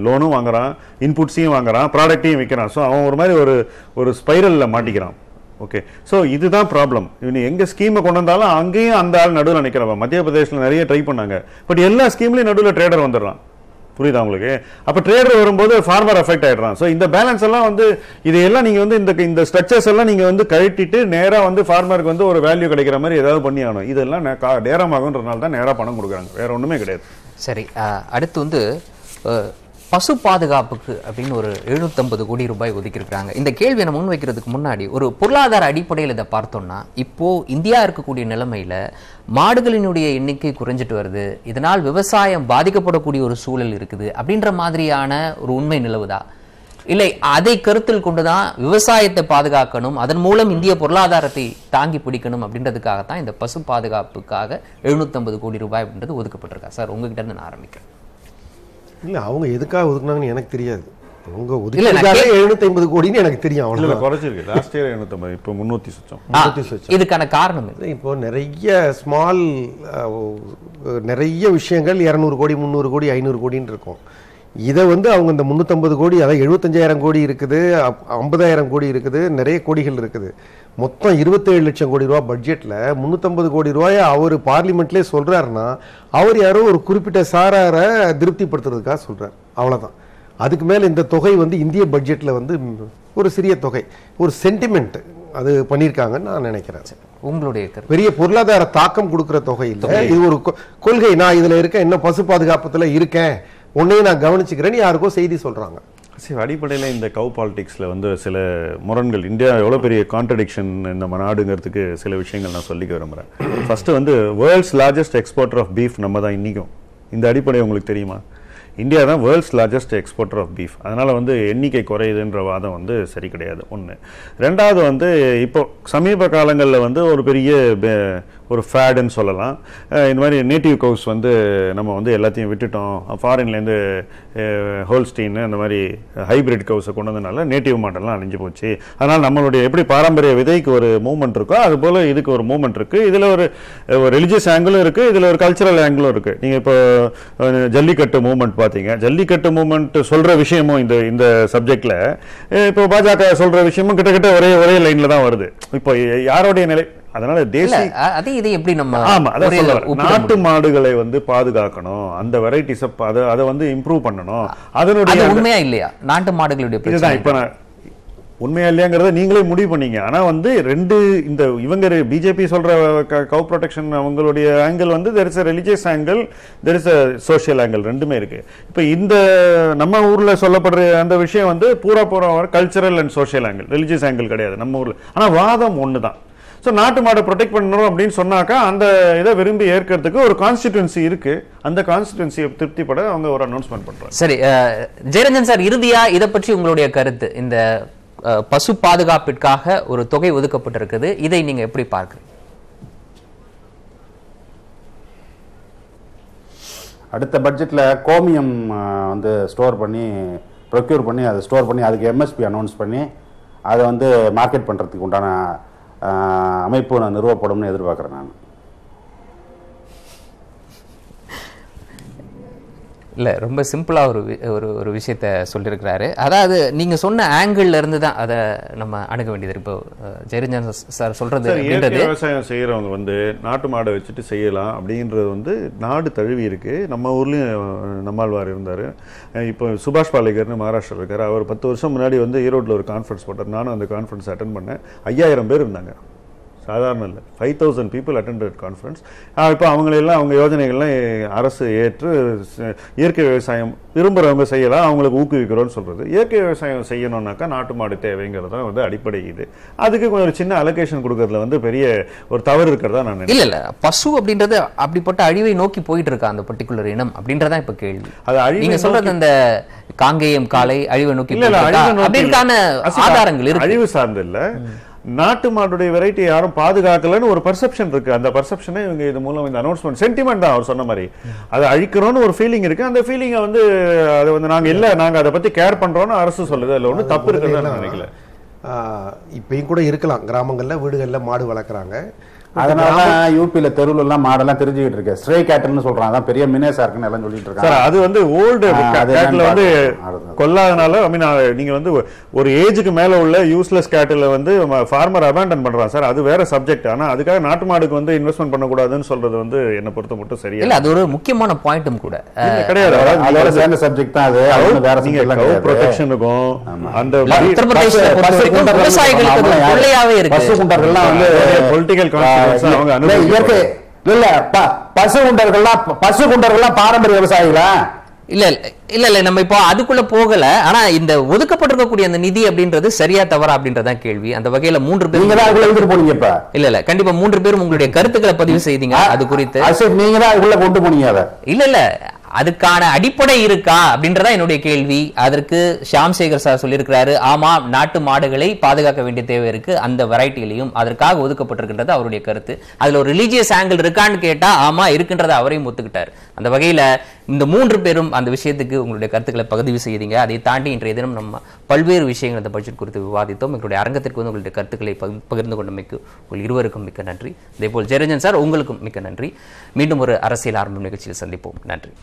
லோனும் வாங்குறான், இன்புட்ஸையும் வாங்குறான், ப்ராடக்டையும் விற்கிறான். ஸோ அவன் ஒரு மாதிரி ஒரு ஸ்பைரல்ல மாட்டிக்கிறான். ஓகே, ஸோ இதுதான் ப்ராப்ளம். இவனு எங்க ஸ்கீமை கொண்டு வந்தாலும் அங்கேயும் அந்த ஆள் நடுவில் நிற்கிறவன். மத்திய பிரதேசில் நிறைய ட்ரை பண்ணாங்க. பட் எல்லா ஸ்கீம்லையும் நடுவில் ட்ரேடர் வந்துடுறான். புரியுதா உங்களுக்கு? அப்போ ட்ரேடர் வரும்போது ஃபார்மர் அஃபெக்ட் ஆயிடுறான். ஸோ இந்த பேலன்ஸ் எல்லாம் வந்து இதையெல்லாம் நீங்க வந்து இந்த ஸ்ட்ரக்சர்ஸ் எல்லாம் நீங்க வந்து கழட்டிட்டு நேரா வந்து ஃபார்மருக்கு வந்து ஒரு வேல்யூ கிடைக்கிற மாதிரி ஏதாவது பண்ணி ஆகணும். இதெல்லாம் நேரமாகுன்றதுனால தான் நேராக பணம் கொடுக்குறாங்க, வேற ஒண்ணுமே கிடையாது. சரி, அடுத்து வந்து பசு பாதுகாப்புக்கு அப்படின்னு ஒரு 750 கோடி ரூபாய் ஒதுக்கியிருக்காங்க. இந்த கேள்வியை நம்ம முன்வைக்கிறதுக்கு முன்னாடி ஒரு பொருளாதார அடிப்படையில் இதை பார்த்தோம்னா, இப்போ இந்தியா இருக்கக்கூடிய நிலைமையில மாடுகளினுடைய எண்ணிக்கை குறைஞ்சிட்டு வருது, இதனால் விவசாயம் பாதிக்கப்படக்கூடிய ஒரு சூழல் இருக்குது அப்படின்ற மாதிரியான ஒரு உண்மை நிலவுதா? இல்லை அதை கருத்தில் கொண்டுதான் விவசாயத்தை பாதுகாக்கணும், அதன் மூலம் இந்திய பொருளாதாரத்தை தாங்கி பிடிக்கணும் அப்படின்றதுக்காகத்தான் இந்த பசு பாதுகாப்புக்காக 750 கோடி ரூபாய் அப்படின்றது ஒதுக்கப்பட்டிருக்கா? சார், உங்ககிட்ட இருந்து நான் ஆரம்பிக்கிறேன். இல்லை, அவங்க எதுக்காக ஒதுக்குனாங்கன்னு எனக்கு தெரியாது. அவங்க ஒதுக்கினதுக்காக 750 கோடின்னு எனக்கு தெரியும். அவ்வளோ குறைச்சிருக்கு. லாஸ்ட் இயர் 750, இப்போ 300. இதுக்கான காரணம் இப்போ நிறைய விஷயங்கள் 200 கோடி 300 கோடி 500 கோடின்னு இருக்கும். இதை வந்து அவங்க இந்த 350 கோடி, அதாவது 75,000 கோடி இருக்குது, 50,000 கோடி இருக்குது, நிறைய கோடிகள் இருக்குது. மொத்தம் 27 லட்சம் கோடி ரூபா பட்ஜெட்ல 350 கோடி ரூபாயை அவர் பார்லிமெண்ட்லேயே சொல்றாருன்னா அவர் யாரோ ஒரு குறிப்பிட்ட சாராரை திருப்திப்படுத்துறதுக்காக சொல்றாரு, அவ்வளவுதான். அதுக்கு மேல இந்த தொகை வந்து இந்திய பட்ஜெட்ல வந்து ஒரு சிறிய தொகை, ஒரு சென்டிமெண்ட் அது பண்ணியிருக்காங்கன்னு நான் நினைக்கிறேன். உங்களுடைய பெரிய பொருளாதார தாக்கம் கொடுக்கிற தொகை இல்லை. இது ஒரு கொள்கை. நான் இதுல இருக்கேன், என்ன பசு பாதுகாப்புல இருக்கேன், உன்னையும் நான் கவனிச்சுக்கிறேன்னு யாருக்கோ செய்தி சொல்றாங்க. சரி, அடிப்படையில் இந்த கவு பாலிடிக்ஸில் வந்து சில முரண்கள், இந்தியா எவ்வளோ பெரிய கான்ட்ரடிக்ஷன் நம்ம நாடுங்கிறதுக்கு சில விஷயங்கள் நான் சொல்லிக்க விரும்புகிறேன். ஃபர்ஸ்ட் வந்து world's largest exporter of beef நம்ம தான் இன்றைக்கும். இந்த அடிப்படை உங்களுக்கு தெரியுமா? இந்தியா தான் world's largest exporter of beef. அதனால் வந்து எண்ணிக்கை குறையுதுன்ற வாதம் வந்து சரி கிடையாது, ஒன்று. ரெண்டாவது வந்து இப்போ சமீப காலங்களில் வந்து ஒரு பெரிய ஒரு ஃபேடுன்னு சொல்லலாம். இந்த மாதிரி நேட்டிவ் கவுஸ் வந்து நம்ம வந்து எல்லாத்தையும் விட்டுட்டோம், ஃபாரின்லேருந்து ஹோல்ஸ்டீன் அந்த மாதிரி ஹைபிரிட் கவுஸை கொண்டு வந்ததுனால நேட்டிவ் மாடல்லாம் அழிஞ்சு போச்சு. அதனால் நம்மளுடைய எப்படி பாரம்பரிய விதைக்கு ஒரு மூவ்மெண்ட் இருக்கோ அதுபோல் இதுக்கு ஒரு மூவ்மெண்ட் இருக்குது. இதில் ஒரு ரிலிஜியஸ் ஆங்கிளும் இருக்குது, இதில் ஒரு கல்ச்சரல் ஆங்கிளும் இருக்குது. நீங்கள் இப்போ ஜல்லிக்கட்டு மூவ்மெண்ட் பார்த்தீங்க, ஜல்லிக்கட்டு மூவ்மெண்ட் சொல்கிற விஷயமும் இந்த சப்ஜெக்டில் இப்போ பாஜக சொல்கிற விஷயமும் கிட்டத்தட்ட ஒரே லைனில் தான் வருது. இப்போ யாரோடைய நிலை? அதனால நாட்டு மாடுகளை வந்து பாதுகாக்கணும், அந்த வெரைட்டிஸ் அதை வந்து இம்ப்ரூவ் பண்ணணும். அதனுடைய உண்மையா இல்லையா நாட்டு மாடுகளுடைய இப்ப உண்மையா இல்லையாங்கிறத நீங்களே முடிவு பண்ணீங்க. ஆனா வந்து இந்த இவங்க பிஜேபி சொல்ற கவு ப்ரொடெக்ஷன் அவங்களுடைய ஆங்கிள் வந்து there is a religious angle, there is a social angle, ரெண்டுமே இருக்கு. இப்ப இந்த நம்ம ஊர்ல சொல்லப்படுற அந்த விஷயம் வந்து பூரா cultural and social angle, religious angle கிடையாது நம்ம ஊர்ல. ஆனா வாதம் ஒண்ணுதான். ஸோ நாட்டு மாடை ப்ரொடெக்ட் பண்ணணும் அப்படின்னு சொன்னாக்கா அந்த இதை விரும்பி ஏற்கிறதுக்கு ஒரு கான்ஸ்டிடியூன்சி இருக்கு. அந்த கான்ஸ்டிடியூன்சியை திருப்திப்பட அவங்க ஒரு அனௌன்ஸ்மெண்ட் பண்றாங்க. சரி, ஜெயரஞ்சன் சார், இறுதியா இதை பற்றி உங்களுடைய கருத்து? இந்த பசு பாதுகாப்பிற்காக ஒரு தொகை ஒதுக்கப்பட்டிருக்குது, இதை நீங்க எப்படி பார்க்குறீங்க? அடுத்த பட்ஜெட்ல கோமியம் வந்து ஸ்டோர் பண்ணி ப்ரொக்யூர் பண்ணி அதை ஸ்டோர் பண்ணி அதுக்கு எம்எஸ்பி அனௌன்ஸ் பண்ணி அதை வந்து மார்க்கெட் பண்றதுக்கு உண்டான அமைப்பு நான் நிறுவப்படும்னு எதிர்பார்க்குறேன். நான் இல்லை, ரொம்ப சிம்பிளாக ஒரு விஷயத்த சொல்லியிருக்கிறாரு. அதாவது நீங்கள் சொன்ன ஆங்கிள் இருந்து தான் அதை நம்ம அணுக வேண்டியது. இப்போ ஜெயரஞ்சன் சார் சொல்றது விவசாயம் செய்கிறவங்க வந்து நாட்டு மாடை வச்சுட்டு செய்யலாம் அப்படின்றது வந்து நாடு தழுவி இருக்கு. நம்ம ஊர்லேயும் நம்மாழ்வார் இருந்தார். இப்போ சுபாஷ் பாலேகர்னு மகாராஷ்டிரா இருக்கார். அவர் 10 வருஷம் முன்னாடி வந்து ஈரோட்டில் ஒரு கான்ஃபரன்ஸ் போட்டார். நானும் அந்த கான்ஃபரன்ஸ் அட்டன் பண்ணேன். 5000 பேர் இருந்தாங்க. சாதாரண இல்லை. 5000 people attended கான்ஃபரன்ஸ். இப்போ அவங்களெல்லாம் அவங்க யோஜனைகள்லாம் அரசு ஏற்று இயற்கை விவசாயம் விரும்புகிறவங்க செய்யலாம், அவங்களுக்கு ஊக்குவிக்கிறோன்னு சொல்கிறது. இயற்கை விவசாயம் செய்யணும்னாக்கா நாட்டு மாடு தேவைங்கிறது தான் வந்து அடிப்படை. இது அதுக்கு கொஞ்சம் ஒரு சின்ன அலோகேஷன் கொடுக்கறதுல வந்து பெரிய ஒரு தவறு இருக்கிறதா நான் நினைக்கிறேன். இல்ல பசு அப்படின்றது அப்படிப்பட்ட அழிவை நோக்கி போயிட்டு இருக்கா அந்த பர்டிகுலர் இனம் அப்படின்றதா இப்ப கேள்வி. நீங்க சொல்றது அந்த காங்கேயம் காளை அழிவை நோக்கி அப்படின்றான ஆதாரங்கள் இருக்கு. அழிவு சார்ந்து இல்ல, நாட்டு மாட்டுடைய வெரைட்டி யாரும் பாதுகாக்கலன்னு ஒரு பர்செப்ஷன் இருக்கு. அந்த பர்செப்ஷனை இவங்க இது மூலம் இந்த அனௌன்ஸ்மெண்ட் சென்டிமெண்ட் தான் அவர் சொன்ன மாதிரி அதை அழிக்கிறோன்னு ஒரு ஃபீலிங் இருக்கு. அந்த ஃபீலிங்கை வந்து அதை வந்து நாங்க அதை பத்தி கேர் பண்றோம்னு அரசு சொல்லுது. அதுல ஒன்றும் தப்பு இருக்குன்னு நான் நினைக்கல. இப்பயும் கூட இருக்கலாம், கிராமங்கள்ல வீடுகள்ல மாடு வளர்க்குறாங்க. அதனால யூபியில தெருவுல எல்லாம் மாடெல்லாம் தெரிஞ்சுக்கிட்டு இருக்கு. ஸ்ட்ரே கேட்டல்னு சொல்றாங்க, அதான் பெரிய மினேசா இருக்குன்னு எல்லாம் சொல்லிட்டு இருக்காங்க. அது வந்து ஓல்டு கேட்டில் வந்து கொல்லாதனால நீங்க வந்து ஒரு ஏஜுக்கு மேல உள்ள யூஸ்லெஸ் கேட்டில் வந்து ஃபார்மர் அபேண்டன் பண்றாங்க சார். அது வேற சப்ஜெக்ட். ஆனா அதுக்காக நாட்டு மாடுக்கு வந்து இன்வெஸ்ட்மெண்ட் பண்ணக்கூடாதுன்னு சொல்றது வந்து என்ன பொறுத்த மட்டும் சரியா இல்ல. அது ஒரு முக்கியமான பாயிண்ட்டும் கூட கிடையாது. அதோட சேர்ந்த சப்ஜெக்ட் தான் அது. வேற சப்ஜெக்ட் ப்ரொடெக்ஷனுக்கும் அந்த விவசாயிகளுக்கு தொல்லையாவே இருக்கு. பசு குண்டர்கள்லாம் வந்து பொலிட்டிக்கல் இயற்கை இல்ல, பசு குண்டர்கள்லாம் பாரம்பரிய விவசாயிகளா? இல்ல இல்ல இல்ல நம்ம இப்போ அதுக்குள்ள போகல. ஆனா இந்த ஒதுக்கப்பட்டிருக்கக்கூடிய அந்த நிதி அப்படின்றது சரியா தவறா அப்படின்றதான் கேள்வி. அந்த வகையில 3 பேர் நீங்க தான் அதுக்குள்ள எழுதிட்டு போனீங்க. இப்ப இல்ல கண்டிப்பா 3 பேரும் உங்களுடைய கருத்துக்களை பதிவு செய்தீங்க அது குறித்து. நீங்க தான் அதுக்குள்ள கொண்டு போனீங்க அதை. இல்ல அதுக்கான அடிப்படை இருக்கா அப்படின்றதா என்னுடைய கேள்வி. அதற்கு ஷாம் சேகர் சார் சொல்லியிருக்கிறாரு, ஆமா நாட்டு மாடுகளை பாதுகாக்க வேண்டிய தேவை இருக்கு அந்த வெரைட்டிலையும், அதற்காக ஒதுக்கப்பட்டிருக்கின்றது அவருடைய கருத்து. அதுல ஒரு ரிலீஜியஸ் ஆங்கிள் இருக்கான்னு கேட்டா ஆமா இருக்குன்றதை அவரையும் ஒத்துக்கிட்டார். அந்த வகையில இந்த 3 பேரும் அந்த விஷயத்துக்கு உங்களுடைய கருத்துக்களை பதிவு செய்தீங்க. அதை தாண்டி இன்றைய தினம் நம்ம பல்வேறு விஷயங்கள் அந்த பட்ஜெட் குறித்து விவாதித்தோம். எங்களுடைய அரங்கத்திற்கு வந்து உங்களுடைய கருத்துக்களை பகிர்ந்து கொண்டமைக்கு உங்கள் இருவருக்கும் மிக்க நன்றி. அதேபோல் ஜெயரஞ்சன் சார் உங்களுக்கும் மிக்க நன்றி. மீண்டும் ஒரு அரசியல் ஆரம்ப நிகழ்ச்சியில் சந்திப்போம். நன்றி.